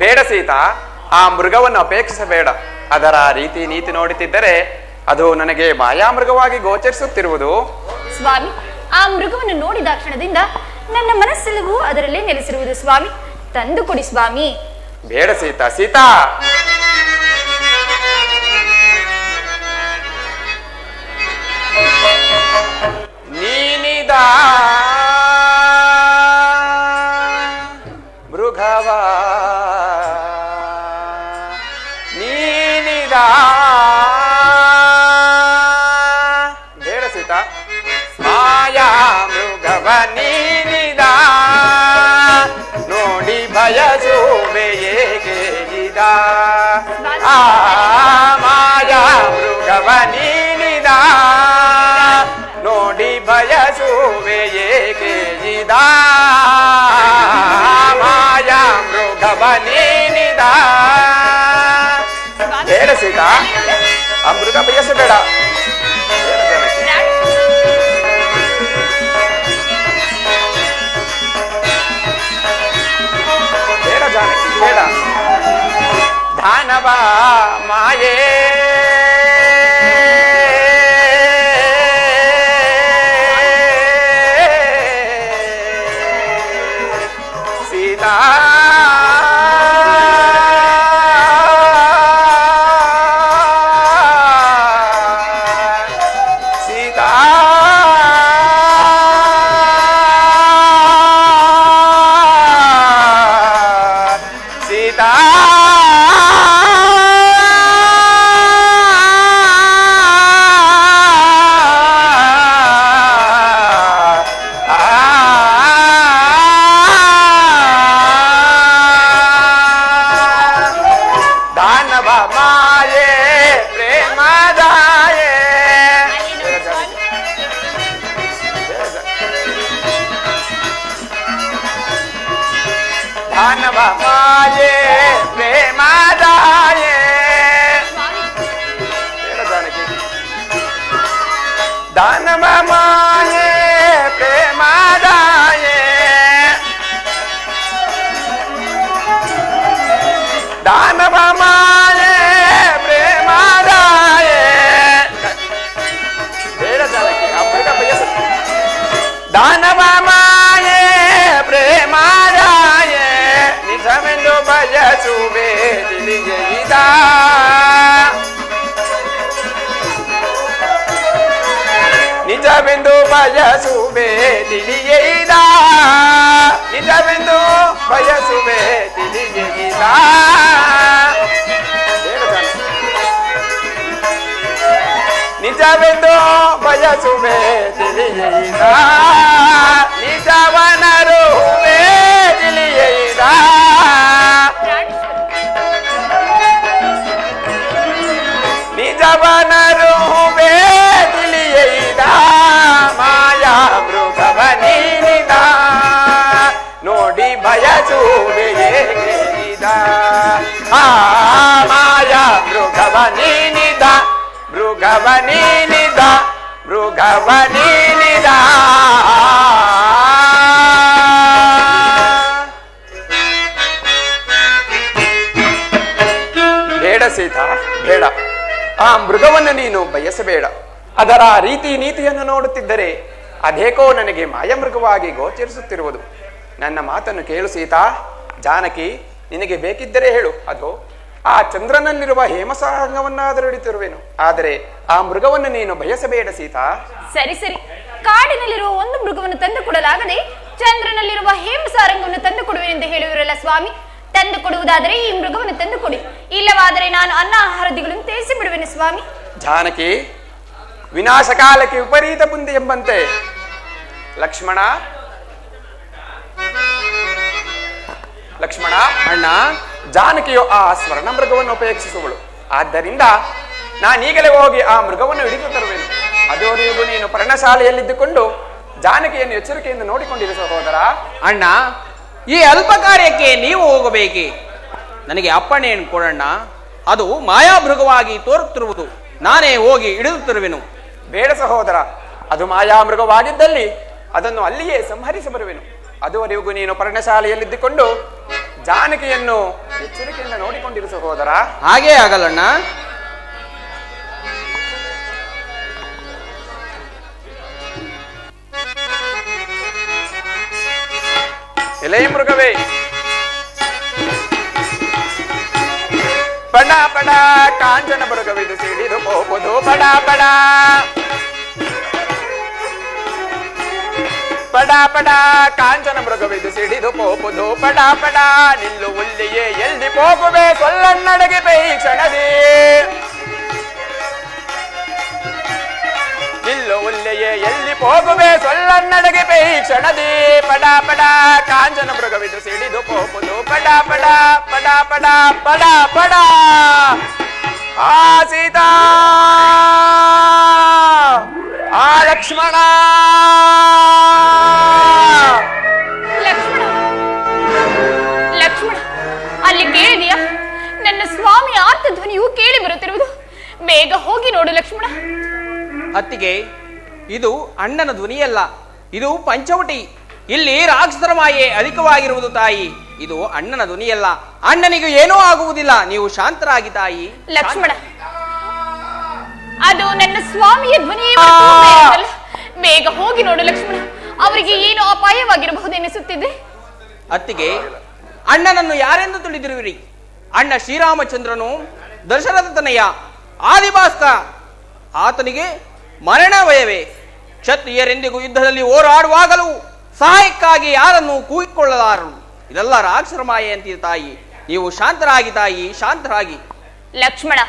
ಬೇಡ ಸೀತಾ, ಆ ಮೃಗವನ್ನು ಅಪೇಕ್ಷಿಸಬೇಡ. ಅದರ ರೀತಿ ನೀತಿ ನೋಡುತ್ತಿದ್ದರೆ ಅದು ನನಗೆ ಮಾಯಾಮೃಗವಾಗಿ ಗೋಚರಿಸುತ್ತಿರುವುದು. ಸ್ವಾಮಿ, ಆ ಮೃಗವನ್ನು ನೋಡಿದ ಕ್ಷಣದಿಂದ ನನ್ನ ಮನಸ್ಸೆಲ್ಲವೂ ಅದರಲ್ಲೇ ನೆಲೆಸಿರುವುದು ಸ್ವಾಮಿ. ತಂದು ಕೊಡಿ ಸ್ವಾಮಿ. ಬೇಡ ಸೀತಾ. ಸೀತಾ, ನೀನಿದ ಮೃಗವ ನೀನಿದ. ಬೇಡ ಸೀತಾ. ಮಾಯಾ ಮೃಗವ ನೀನಿದ ನೋಡಿ ಬಯಸುವೆ ಏಕೆಗಿದ. ಆ ಮಾಯಾ ಮೃಗವ ನೀನಿದ ನೋಡಿ ಬಯಸುವೆ ಏಕೆಗಿದ. ಮಾಯಾ ಮೃಗವ ನೀನಿದ. ಬೇಡ ಸೀತಾ, ಆ ಮೃಗ ಬಯಸಬೇಡ. ಬೇಡ ಜಾನಕಿ, ಬೇಡ. ದಾನವ ಮಾಯೇ ಸೀತಾ, ಸೀತಾ, ಸೀತಾ. ದಾನವ ಮಾಯೆ ಪ್ರೇಮದಾಯೆ. ದಾನವ ಮಾಯೆ ಪ್ರೇಮದಾಯೆ. ದಾನವ ಮಾಯೆ ಪ್ರೇಮದಾಯೆ. ದಾನವ ಮಾಯೆ ಪ್ರೇಮದಾಯೆ. ಬೇಡ ಜಾನಕಿ, ಆ ಮೃಗ ಬಯಸ. ದಾನವ ಮಾಯೆ ಪ್ರೇಮದಾಯೆ ನಿಜವೆಂದು ಬಯಸುವೆ ತಿಳಿಯದ. ನಿಜವೆಂದು ಬಯಸುವೆ ತಿಳಿಯದ. ನಿಜವೆಂದು ಬಯಸುವೆ ತಿಳಿಯದ. ನಿಜವೆಂದು ಬಯಸುವೆ ತಿಳಿಯದ. ನಿಜವನರುವೆ ತಿಳಿಯದ. ನಿಜವನರುವೆ ತಿಳಿಯದ. ಮಾಯಾ ಮೃಗವ ನೀನಿದ ನೋಡಿ ಬಯಸುವೆ ಏಕೆಗಿದ. ಆ ಮಾಯಾ ಮೃಗವ ನೀನಿದ. ಮೃಗವ ನೀನಿದ. ಮೃಗವ ನೀನಿದ. ಬೇಡ ಸೀತಾ, ಬೇಡ. ಆ ಮೃಗವನ್ನು ನೀನು ಬಯಸಬೇಡ. ಅದರ ರೀತಿ ನೀತಿಯನ್ನು ನೋಡುತ್ತಿದ್ದರೆ ಅದೇಕೋ ನನಗೆ ಮಾಯಮೃಗವಾಗಿ ಗೋಚರಿಸುತ್ತಿರುವುದು. ನನ್ನ ಮಾತನ್ನು ಕೇಳು ಸೀತಾ. ಜಾನಕಿ, ನಿನಗೆ ಬೇಕಿದ್ದರೆ ಹೇಳು. ಅದು ಆ ಚಂದ್ರನಲ್ಲಿರುವ ಹೇಮಸಾರಂಗವನ್ನಾದರೂ ಹಿಡಿತಿರುವೆನು. ಆದರೆ ಆ ಮೃಗವನ್ನು ನೀನು ಬಯಸಬೇಡ ಸೀತಾ. ಸರಿ ಸರಿ, ಕಾಡಿನಲ್ಲಿರುವ ಒಂದು ಮೃಗವನ್ನು ತಂದು ಕೊಡಲಾಗದೆ ಚಂದ್ರನಲ್ಲಿರುವ ಹೇಮಸಾರಂಗವನ್ನು ತಂದು ಕೊಡುವೆನೆಂದು ಹೇಳುವಿರಲ್ಲ ಸ್ವಾಮಿ. ತಂದು ಕೊಡುವುದಾದರೆ ಈ ಮೃಗವನ್ನು ತಂದು ಕೊಡಿ. ಇಲ್ಲವಾದರೆ ನಾನು ಅನ್ನ ಆಹಾರದಿಗಳನ್ನು ತ್ಯಜಿಸಿ ಬಿಡುವೆನು ಸ್ವಾಮಿ. ಜಾನಕಿ, ವಿನಾಶ ಕಾಲಕ್ಕೆ ವಿಪರೀತ ಬುಂದಿ ಎಂಬಂತೆ. ಲಕ್ಷ್ಮಣ, ಲಕ್ಷ್ಮಣ ಅಣ್ಣ, ಜಾನಕಿಯು ಆ ಸ್ವರ್ಣ ಮೃಗವನ್ನು ಉಪೇಕ್ಷಿಸುವಳು. ಆದ್ದರಿಂದ ನಾನೀಗಲೇ ಹೋಗಿ ಆ ಮೃಗವನ್ನು ಹಿಡಿದು ತರುವೆನು. ಅದವರೆಗೂ ನೀನು ಪರ್ಣಶಾಲೆಯಲ್ಲಿದ್ದುಕೊಂಡು ಜಾನಕಿಯನ್ನು ಎಚ್ಚರಿಕೆಯಿಂದ ನೋಡಿಕೊಂಡಿರು ಸಹೋದರ. ಅಣ್ಣ, ಈ ಅಲ್ಪ ಕಾರ್ಯಕ್ಕೆ ನೀವು ಹೋಗಬೇಕೆ? ನನಗೆ ಅಪ್ಪಣೆಯನ್ನು ಕೊಡಣ್ಣ. ಅದು ಮಾಯಾಮೃಗವಾಗಿ ತೋರುತ್ತಿರುವುದು. ನಾನೇ ಹೋಗಿ ಹಿಡಿದು ತರುವೆನು. ಬೇಡ ಸಹೋದರ, ಅದು ಮಾಯಾಮೃಗವಾಗಿದ್ದಲ್ಲಿ ಅದನ್ನು ಅಲ್ಲಿಯೇ ಸಂಹರಿಸಿ ಬರುವೆನು. ಅದುವರೆಗೂ ನೀನು ಪರ್ಣಶಾಲೆಯಲ್ಲಿದ್ದುಕೊಂಡು ಜಾನಕಿಯನ್ನು ಎಚ್ಚರಿಕೆಯಿಂದ ನೋಡಿಕೊಂಡಿರು ಸಹೋದರ. ಹಾಗೇ ಆಗಲ್ಲಣ್ಣ. ಎಲೆ ಮೃಗವೇ, ಬಡ ಬಡ ಕಾಂಚನ ಮೃಗವಿದು ಸಿಡಿದು ಹೋಗುವುದು ಬಡ ಬಡ, ಬಡ ಬಡ ಕಾಂಚನ ಮೃಗವಿದು ಸಿಡಿದು ಹೋಗುವುದು ಬಡ ಬಡ, ನಿಲ್ಲು ಉಲ್ಲಿಯೇ ಎಲ್ಲಿ ಹೋಗುವೆ ಸೊಲ್ಲನ್ನಡೆಗೆ ಬೈ ಕ್ಷಣದಿ, ನಿಲ್ಲು ಉಲ್ಲಿಯೇ ಎಲ್ಲಿ ಹೋಗುವೆ ಸೊಲ್ಲನ್ನಡೆಗೆ ಬೈ ಕ್ಷಣದಿ, ಬಡ ಬಡ ಕಾಂಚನ ಮೃಗವಿದು ಸಿಡಿದು ಹೋಗುವುದು ಬಡ ಬಡ ಬಡ ಬಡ ಬಡ ಬಡ. ಆ ಸೀತಾ, ಆ ಲಕ್ಷ್ಮಣ, ಲಕ್ಷ್ಮಣ ಅಲ್ಲಿ ಕೇಳಿದೆಯಾ? ನನ್ನ ಸ್ವಾಮಿ ಆರ್ತ ಧ್ವನಿಯು ಕೇಳಿ ಬರುತ್ತಿರುವುದು. ಬೇಗ ಹೋಗಿ ನೋಡು ಲಕ್ಷ್ಮಣ. ಅತ್ತಿಗೆ, ಇದು ಅಣ್ಣನ ಧ್ವನಿಯಲ್ಲ, ಇದು ಪಂಚವಟಿ. ಇಲ್ಲಿ ರಾಕ್ಷಸರ ಮಾಯೆ ಅಧಿಕವಾಗಿರುವುದು ತಾಯಿ. ಇದು ಅಣ್ಣನ ಧ್ವನಿಯಲ್ಲ. ಅಣ್ಣನಿಗೆ ಏನೂ ಆಗುವುದಿಲ್ಲ, ನೀವು ಶಾಂತರಾಗಿ ತಾಯಿ. ಲಕ್ಷ್ಮಣ, ಅದು ನನ್ನ ಸ್ವಾಮಿಯ ಧ್ವನಿಯೇ. ಬೇಗ ಹೋಗಿ ನೋಡು ಲಕ್ಷ್ಮಣ, ಅವರಿಗೆ ಏನು ಅಪಾಯವಾಗಿರಬಹುದೆನಿಸುತ್ತಿದೆ. ಅತ್ತಿಗೆ, ಅಣ್ಣನನ್ನು ಯಾರೆಂದು ತಿಳಿದಿರುವಿರಿ? ಅಣ್ಣ ಶ್ರೀರಾಮಚಂದ್ರನು ದಶರಥ ತನಯ ಆದಿಭಾಸ್ಕ. ಆತನಿಗೆ ಮರಣವಯವೇ. ಕ್ಷತ್ರಿಯರೆಂದಿಗೂ ಯುದ್ಧದಲ್ಲಿ ಹೋರಾಡುವಾಗಲೂ ಸಹಾಯಕ್ಕಾಗಿ ಯಾರನ್ನು ಕೂಗಿಕೊಳ್ಳಲಾರರು. ಇದೆಲ್ಲ ರಾಕ್ಷಸರ ಮಾಯೆ ಅಂತೀರಿ ತಾಯಿ. ನೀವು ಶಾಂತರಾಗಿ ತಾಯಿ, ಶಾಂತರಾಗಿ. ಲಕ್ಷ್ಮಣ,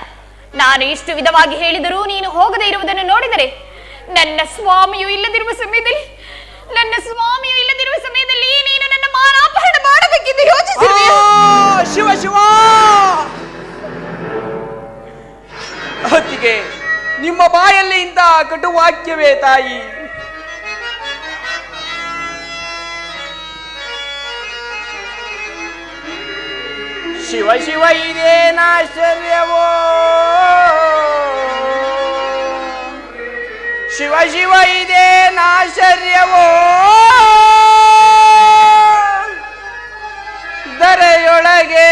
ನಾನು ಇಷ್ಟು ವಿಧವಾಗಿ ಹೇಳಿದರೂ ನೀನು ಹೋಗದೆ ಇರುವುದನ್ನು ನೋಡಿದರೆ ನನ್ನ ಸ್ವಾಮಿಯು ಇಲ್ಲದಿರುವ ಸಮಯದಲ್ಲಿ ನೀನು ನನ್ನ ಮಾನಾಪಹರಣ ಮಾಡಬೇಕೆಂದು ಯೋಚಿಸಿದೆಯಾ? ಶಿವ ಶಿವ. ಅತ್ತಿಗೆ, ನಿಮ್ಮ ಬಾಯಲ್ಲಿ ಇಂಥ ಕಟುವಾಕ್ಯವೇ ತಾಯಿ? ಶಿವ ಶಿವ ಇದೇನಾಶ್ಚರ್ಯವೋ, ಶಿವ ಶಿವ ಇದೇನಾಶ್ಚರ್ಯವೋ, ದರೆಯೊಳಗೆ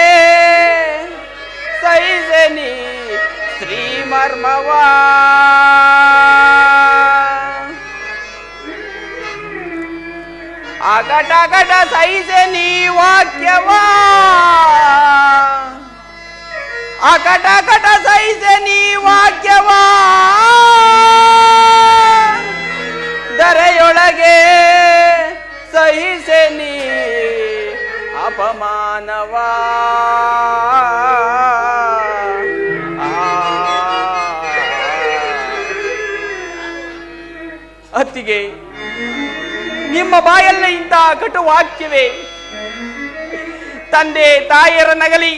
ಸೈಸನಿ ಶ್ರೀಮರ್ಮವಾ, ಅಗಟ ಗಟ ಸೈಸನಿ ವಾಕ್ಯವಾ, ಅಕಟ ಕಟ ಸೈಸನಿ ವಾಕ್ಯವಾ, ದರೆಯೊಳಗೆ ಸಹಿಸನಿ ಅಪಮಾನವಾ. ಅತ್ತಿಗೆ, ನಿಮ್ಮ ಬಾಯಲ್ಲೇ ಇಂಥ ಕಟುವಾಕ್ಯವೇ? ತಂದೆ ತಾಯಿಯರ ನಗಲಿ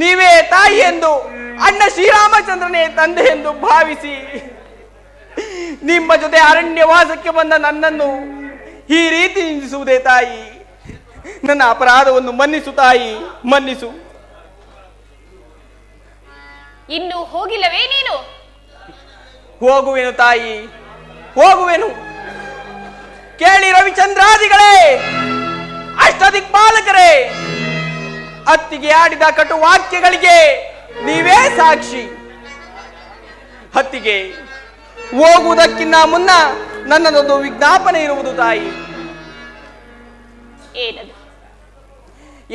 ನೀವೇ ತಾಯಿ ಎಂದು, ಅಣ್ಣ ಶ್ರೀರಾಮಚಂದ್ರನೇ ತಂದೆ ಎಂದು ಭಾವಿಸಿ ನಿಮ್ಮ ಜೊತೆ ಅರಣ್ಯವಾಸಕ್ಕೆ ಬಂದ ನನ್ನನ್ನು ಈ ರೀತಿ ನಿಂದಿಸುವುದೇ ತಾಯಿ? ನನ್ನ ಅಪರಾಧವನ್ನು ಮನ್ನಿಸು ತಾಯಿ, ಮನ್ನಿಸು. ಇನ್ನು ಹೋಗಿಲ್ಲವೇ ನೀನು? ಹೋಗುವೆನು ತಾಯಿ, ಹೋಗುವೆನು. ಕೇಳಿ ರವಿಚಂದ್ರಾದಿಗಳೇ, ಅಷ್ಟದಿಕ್ಪಾಲಕರೇ, ಅತ್ತಿಗೆ ಆಡಿದ ಕಟು ವಾಕ್ಯಗಳಿಗೆ ನೀವೇ ಸಾಕ್ಷಿ. ಅತ್ತಿಗೆ, ಹೋಗುವುದಕ್ಕಿಂತ ಮುನ್ನ ನನ್ನದೊಂದು ವಿಜ್ಞಾಪನೆ ಇರುವುದು ತಾಯಿ.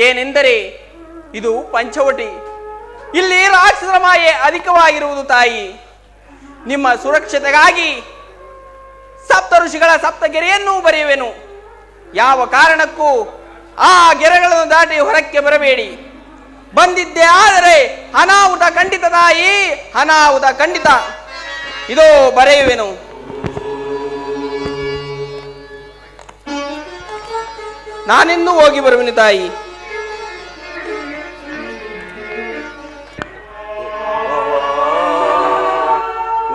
ಏನೆಂದರೆ, ಇದು ಪಂಚವಟಿ. ಇಲ್ಲಿ ರಾಕ್ಷಸರ ಮಾಯೆ ಅಧಿಕವಾಗಿರುವುದು ತಾಯಿ. ನಿಮ್ಮ ಸುರಕ್ಷತೆಗಾಗಿ ಸಪ್ತ ಋಷಿಗಳ ಸಪ್ತಗೆರೆಯನ್ನು ಬರೆಯುವೆನು. ಯಾವ ಕಾರಣಕ್ಕೂ ಆ ಗೆರೆಗಳನ್ನು ದಾಟಿ ಹೊರಕ್ಕೆ ಬರಬೇಡಿ. ಬಂದಿದ್ದೇ ಆದರೆ ಅನಾಹುತ ಖಂಡಿತ ತಾಯಿ, ಅನಾಹುತ ಖಂಡಿತ. ಇದೋ ಬರೆಯುವೆನು. ನಾನಿನ್ನೂ ಹೋಗಿ ಬರುವೆನು ತಾಯಿ.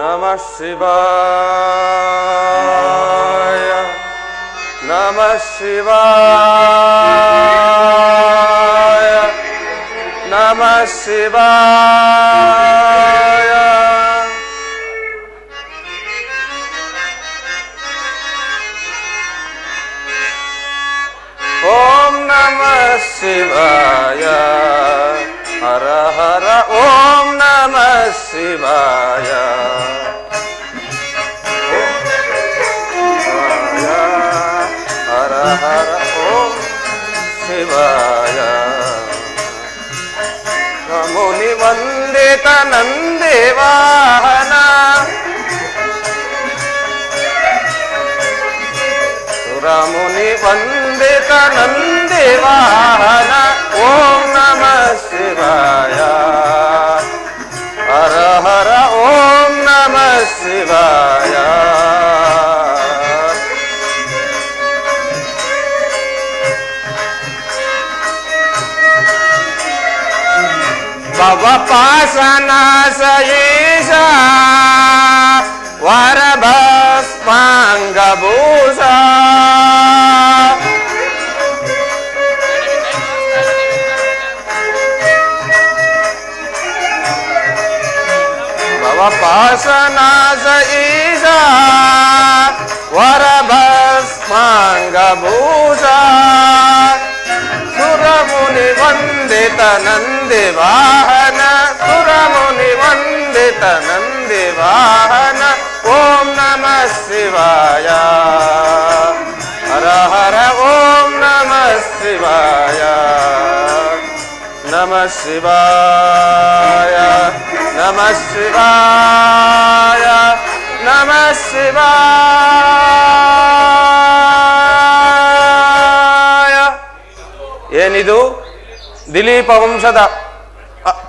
ನಮಃ ಶಿವಾಯ, ನಮಃ ಶಿವಾಯ, ನಮಃ ಶಿವಾಯ. ಓಂ ನಮಃ ಶಿವಾಯ, ಹರ ಹರ ಓಂ ನಮಃ ಶಿವಾಯ. ಹರ ಹರ ಓಂ ವಂದಿತ ನಂದಿವಾಹನ ಸುರಮುನಿ ವಂದಿತ ನಂದಿವಾಹನ ಓಂ ನಮಃ ಶಿವಾಯ ಹರ ಹರ ಓಂ ನಮಃ ಶಿವಾಯ ಭವಪಾಸನಾಶ ಈಶ ವರಭಸ್ಮಾಂಗಭೂಷ ಭವಪಾಸನಾಶ ಈಶ ವರಭಸ್ಮಾಂಗಭೂಷ ಸುರಮುನಿ ವಂದಿತ ನಂದಿವಾಹನ ಸುರಮುನಿ ವಂದಿತ ನಂದಿವಾಹನ ಓಂ ನಮಃ ಶಿವಾಯ ಹರ ಹರ ಓಂ ನಮಃ ಶಿವಾಯ ನಮಃ ಶಿವಾಯ ನಮಃ ಶಿವಾಯ ನಮಃ ಶಿವಾಯ. ಏನಿದು? ದಿಲೀಪ ವಂಶದ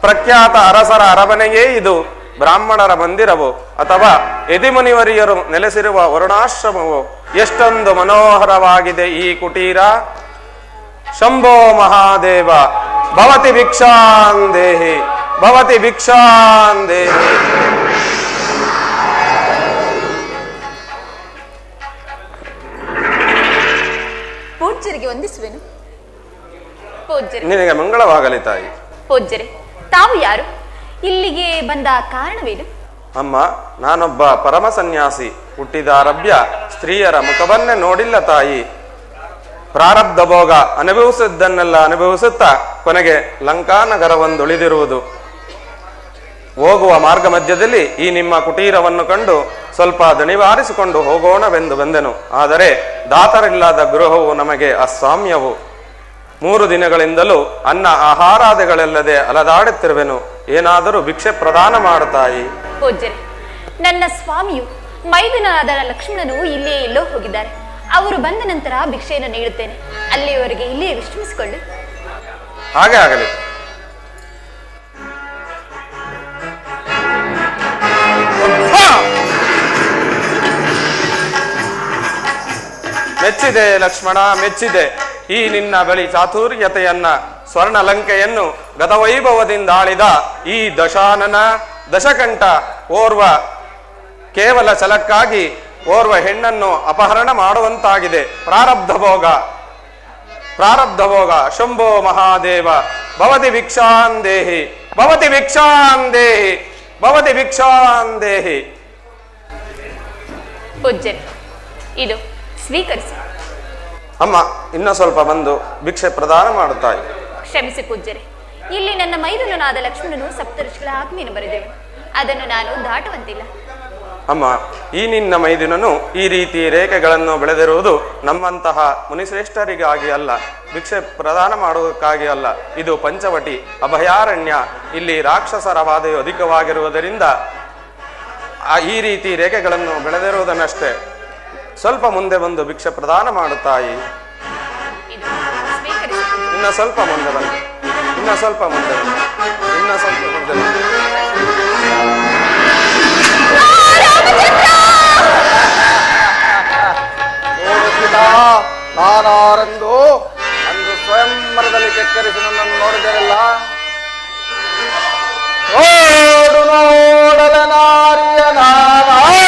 ಪ್ರಖ್ಯಾತ ಅರಸರ ಅರಮನೆಯೇ ಇದು ಬ್ರಾಹ್ಮಣರ ಮಂದಿರವು ಅಥವಾ ಯತಿಮುನಿವರಿಯರು ನೆಲೆಸಿರುವ ವರುಣಾಶ್ರಮವು? ಎಷ್ಟೊಂದು ಮನೋಹರವಾಗಿದೆ ಈ ಕುಟೀರ. ಶಂಭೋ ಮಹಾದೇವ ಭವತಿ ಭಿಕ್ಷಾಂದೇಹಿ ಭವತಿ ಭಿಕ್ಷಾಂದೇಹಿ. ಪೂಜ್ಯರಿಗೆ ವಂದಿಸುವೆನು. ಪೂಜ್ಯರೇ, ನಿನಗೆ ಮಂಗಳವಾಗಲಿ ತಾಯಿ. ಪೂಜ್ಯರೇ, ತಾವು ಯಾರು? ಇಲ್ಲಿಗೆ ಬಂದ ಕಾರಣವೇನು? ಅಮ್ಮ, ನಾನೊಬ್ಬ ಪರಮ ಸನ್ಯಾಸಿ. ಹುಟ್ಟಿದಾರಭ್ಯ ಸ್ತ್ರೀಯರ ಮುಖವನ್ನೇ ನೋಡಿಲ್ಲ ತಾಯಿ. ಪ್ರಾರಬ್ಧ ಭೋಗ ಅನುಭವಿಸಿದ್ದನ್ನೆಲ್ಲ ಅನುಭವಿಸುತ್ತಾ ಕೊನೆಗೆ ಲಂಕಾನಗರವೊಂದುಳಿದಿರುವುದು. ಹೋಗುವ ಮಾರ್ಗ ಮಧ್ಯದಲ್ಲಿ ಈ ನಿಮ್ಮ ಕುಟೀರವನ್ನು ಕಂಡು ಸ್ವಲ್ಪ ದಣಿವಾರಿಸಿಕೊಂಡು ಹೋಗೋಣವೆಂದು ಬಂದೆನು. ಆದರೆ ದಾತರಿಲ್ಲದ ಗೃಹವು ನಮಗೆ ಅಸಾಮ್ಯವು. 3 ದಿನಗಳಿಂದಲೂ ಅನ್ನ ಆಹಾರಾದಿಗಳೆಲ್ಲದೆ ಅಲದಾಡುತ್ತಿರುವೆನು. ಏನಾದರೂ ಭಿಕ್ಷೆ ಪ್ರದಾನ ಮಾಡುತ್ತಾಯಿ. ಪೂಜ್ಯರೇ, ನನ್ನ ಸ್ವಾಮಿಯು ಮೈದುನನಾದ ಲಕ್ಷ್ಮಣನು ಇಲ್ಲೇ ಎಲ್ಲೋ ಹೋಗಿದ್ದಾರೆ. ಅವರು ಬಂದ ನಂತರ ಭಿಕ್ಷೆಯನ್ನು ನೀಡುತ್ತೇನೆ. ಅಲ್ಲಿಯವರೆಗೆ ಇಲ್ಲಿಯೇ ವಿಶ್ರಮಿಸಿಕೊಳ್ಳಿ. ಹಾಗೆ ಆಗಲಿ. ಮೆಚ್ಚಿದೆ ಲಕ್ಷ್ಮಣ, ಮೆಚ್ಚಿದೆ. ಈ ನಿನ್ನ ಬಳಿ ಚಾತುರ್ಯತೆಯನ್ನ, ಸ್ವರ್ಣ ಲಂಕೆಯನ್ನು ಗತವೈಭವದಿಂದ ಆಳಿದ ಈ ದಶಾನನ ದಶಕಂಠ ಓರ್ವ ಕೇವಲ ಛಲಕ್ಕಾಗಿ ಓರ್ವ ಹೆಣ್ಣನ್ನು ಅಪಹರಣ ಮಾಡುವಂತಾಗಿದೆ. ಪ್ರಾರಬ್ಧ ಭೋಗ. ಶಂಭೋ ಮಹಾದೇವ ಭವತಿ ಭಿಕ್ಷಾಂದೇಹಿ ಭವತಿ ಭಿಕ್ಷಾಂದೇಹಿ ಭವತಿ ಭಿಕ್ಷಾಂದೇಹಿ. ಪೂಜ್ಯರೇ, ಇದು ಸ್ವೀಕರಿಸಿ. ಅಮ್ಮ, ಇನ್ನ ಸ್ವಲ್ಪ ಬಂದು ಭಿಕ್ಷೆ ಪ್ರದಾನ ಮಾಡುತ್ತಾಯಿ. ಕ್ಷಮಿಸಿ ಪೂಜ್ಯರೇ, ಇಲ್ಲಿ ನನ್ನ ಮೈದುನನಾದ ಲಕ್ಷ್ಮಣನು ಸಪ್ತಋಷಿಗಳ ಆಜ್ಞೆಯನ್ನು ಬರೆದೆವು. ಅದನ್ನು ನಾನು ದಾಟುವಂತಿಲ್ಲ. ಅಮ್ಮ, ಈ ನಿನ್ನ ಮೈದುನನು ಈ ರೀತಿ ರೇಖೆಗಳನ್ನು ಬೆಳೆದಿರುವುದು ನಮ್ಮಂತಹ ಮುನಿಶ್ರೇಷ್ಠರಿಗಾಗಿ ಅಲ್ಲ, ಭಿಕ್ಷೆ ಪ್ರದಾನ ಮಾಡುವುದಕ್ಕಾಗಿ ಅಲ್ಲ. ಇದು ಪಂಚವಟಿ ಅಭಯಾರಣ್ಯ. ಇಲ್ಲಿ ರಾಕ್ಷಸರ ಬಾಧೆಯು ಅಧಿಕವಾಗಿರುವುದರಿಂದ ಈ ರೀತಿ ರೇಖೆಗಳನ್ನು ಬೆಳೆದಿರುವುದನ್ನಷ್ಟೇ. ಸ್ವಲ್ಪ ಮುಂದೆ ಬಂದು ಭಿಕ್ಷೆ ಪ್ರದಾನ ಮಾಡುತ್ತಾಯಿ. ಇನ್ನ ಸ್ವಲ್ಪ ಮುಂದೆ ಬಂದು ಇನ್ನ ಸ್ವಲ್ಪ ಮುಂದೆ ನಾನಾರೆಂದು ಅಂದು ಸ್ವಯಂವರದಲ್ಲಿ ಕೆಕ್ಕರಿಸಿ ನನ್ನನ್ನು ನೋಡಿದರಲ್ಲ. ನೋಡಲ ನಾರಿಯ ನಾರೆಂದು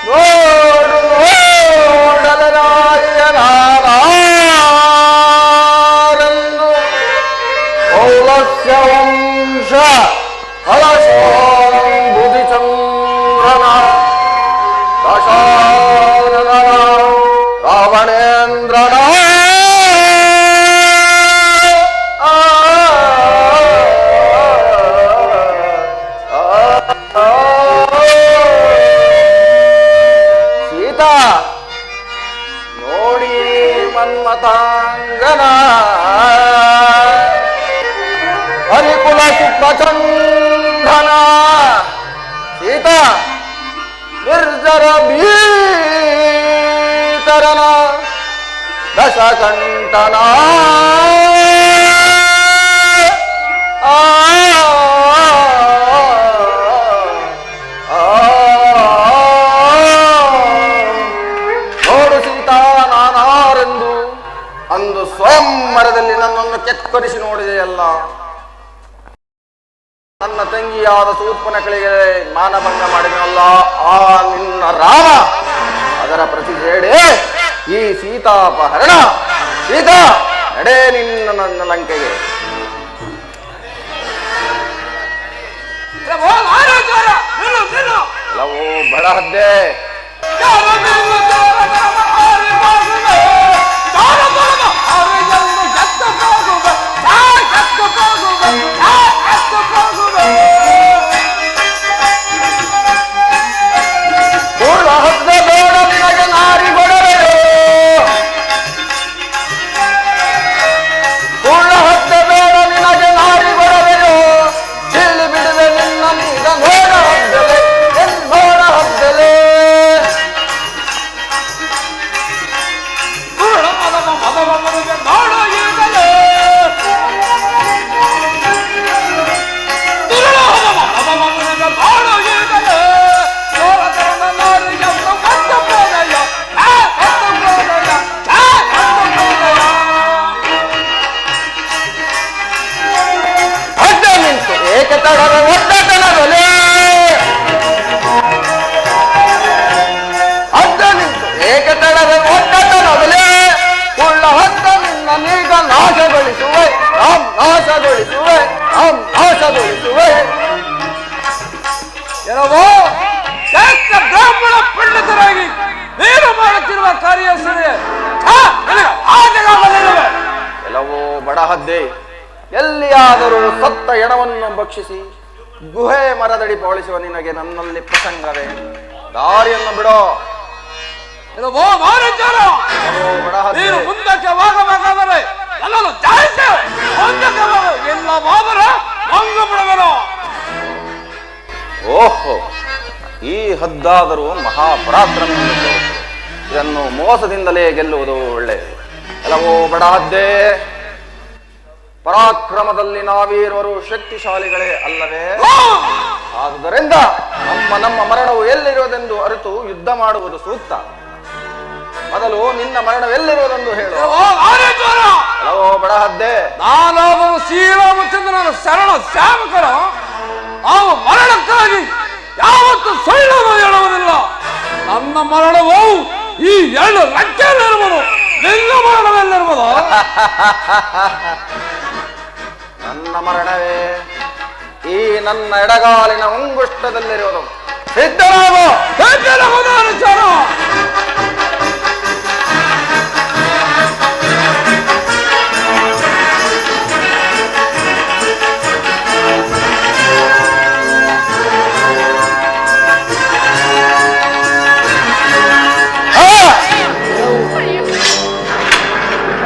ನೋಡಲ ನಾರಿಯ ನಾರೆಂದು ರಾಮಚಂದ್ರನ ಸೀತಾ ನಿರ್ಜರ ಭೀಕರನ ದಶಕಂಠನ ನೋಡು ಸೀತಾ ನಾನಾರೆಂದು ಅಂದು ಸ್ವಯಂವರದಲ್ಲಿ ನನ್ನನ್ನು ಕೆಕ್ಕರಿಸಿ ನೋಡಿದೆಯಲ್ಲ. ನನ್ನ ತಂಗಿಯಾದ ಶೂರ್ಪನಖಳಿಗೆ ಮಾನಭಂಗ ಮಾಡಿದನಲ್ಲ ಆ ನಿನ್ನ ರಾಮ, ಅದರ ಪ್ರತಿಜೇಡೆ ಈ ಸೀತಾಪಹರಣ. ಸೀತಾ ನಡೆ ನನ್ನ ಲಂಕೆಗೆ. ಎಲ್ಲವೂ ಬಡ ಹದ್ದೆ. ಬ್ರಾಹ್ಮಣ ಪಂಡಿತರಾಗಿ ನೀನು ಮಾಡುತ್ತಿರುವ ಕಾರ್ಯ ಎಲ್ಲವೂ ಬಡ ಹದ್ದೆ. ಎಲ್ಲಿಯಾದರೂ ಸತ್ತ ಎಣವನ್ನು ಭಕ್ಷಿಸಿ ಗುಹೆ ಮರದಡಿ ಪೋಳಿಸುವ ನಿನಗೆ ನನ್ನಲ್ಲಿ ಪ್ರಸಂಗವೇ? ದಾರಿಯನ್ನು ಬಿಡೋ. ನೀನು ಮುಂದಕ್ಕೆ ಹೋಗಬೇಕಾದರೆ ನನ್ನನ್ನು ಜಾಯಿಸಿ ಮುಂದಕ್ಕೆ ಎಲ್ಲ ಹೋದರೆ ಮಂಗ ಬಿಡಬೇಡ. ಓಹೋ, ಈ ಹದ್ದಾದರೂ ಮಹಾಪರಾಕ್ರಮ. ಇದನ್ನು ಮೋಸದಿಂದಲೇ ಗೆಲ್ಲುವುದು ಒಳ್ಳೆಯದು. ಎಲ್ಲವೋ ಬಡ ಹದ್ದೆ, ಪರಾಕ್ರಮದಲ್ಲಿ ನಾವೀರುವರು ಶಕ್ತಿಶಾಲಿಗಳೇ ಅಲ್ಲವೇ? ಆದುದರಿಂದ ನಮ್ಮ ಮರಣವು ಎಲ್ಲಿರುವುದೆಂದು ಅರಿತು ಯುದ್ಧ ಮಾಡುವುದು ಸೂಕ್ತ. ಮೊದಲು ನಿನ್ನ ಮರಣವೆಲ್ಲಿರುವುದೆಂದು ಹೇಳು. ಎಲ್ಲವೋ ಬಡ ಹದ್ದೆ, ನಾನಾದರೂ ಶ್ರೀರಾಮಚಂದ್ರನ ಶರಣ ಶ್ಯಾಮಕರ ನಾವು ಮರಣಕ್ಕಾಗಿ ಯಾವತ್ತು ಸುಳ್ಳು ಹೇಳುವುದಿಲ್ಲ. ನನ್ನ ಮರಣವು ಈ 2 ರೆಕ್ಕೆಯಲ್ಲಿರುವುದು, ನಿನ್ನ ಮರಣವೆಲ್ಲಿರುವುದು? ನನ್ನ ಮರಣವೇ ಈ ನನ್ನ ಎಡಗಾಲಿನ ಮುಂಗುಷ್ಟದಲ್ಲಿರುವುದು. ಸಿದ್ಧರಾಗು.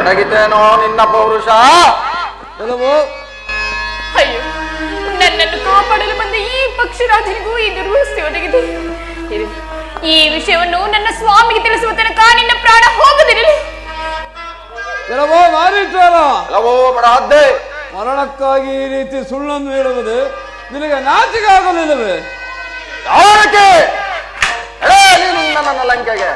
ಅಡಗಿತೇನೋ ನಿನ್ನ ಪೌರುಷ? ಅಯ್ಯೋ, ನನ್ನನ್ನು ಕಾಪಾಡಲು ಬಂದ ಈ ಪಕ್ಷಿರಾಜನಿಗೂ ಇದು ರೂಸಿ ಒದಗಿದೆ. ಈ ವಿಷಯವನ್ನು ನನ್ನ ಸ್ವಾಮಿಗೆ ತಿಳಿಸುವ ತನಕ ನಿನ್ನ ಪ್ರಾಣ ಹೋಗದಿರಲಿ. ಎಲ್ಲವೋ ಬಡ ಹದ್ದೆ, ಮರಣಕ್ಕಾಗಿ ಈ ರೀತಿ ಸುಳ್ಳನ್ನು ಹೇಳುವುದು ನಿನಗೆ ನಾಚಿಕೆ ಆಗಲಿಲ್ಲವೇ? ಯಾಕೆ ನನ್ನ ಲಂಕೆಗೆ?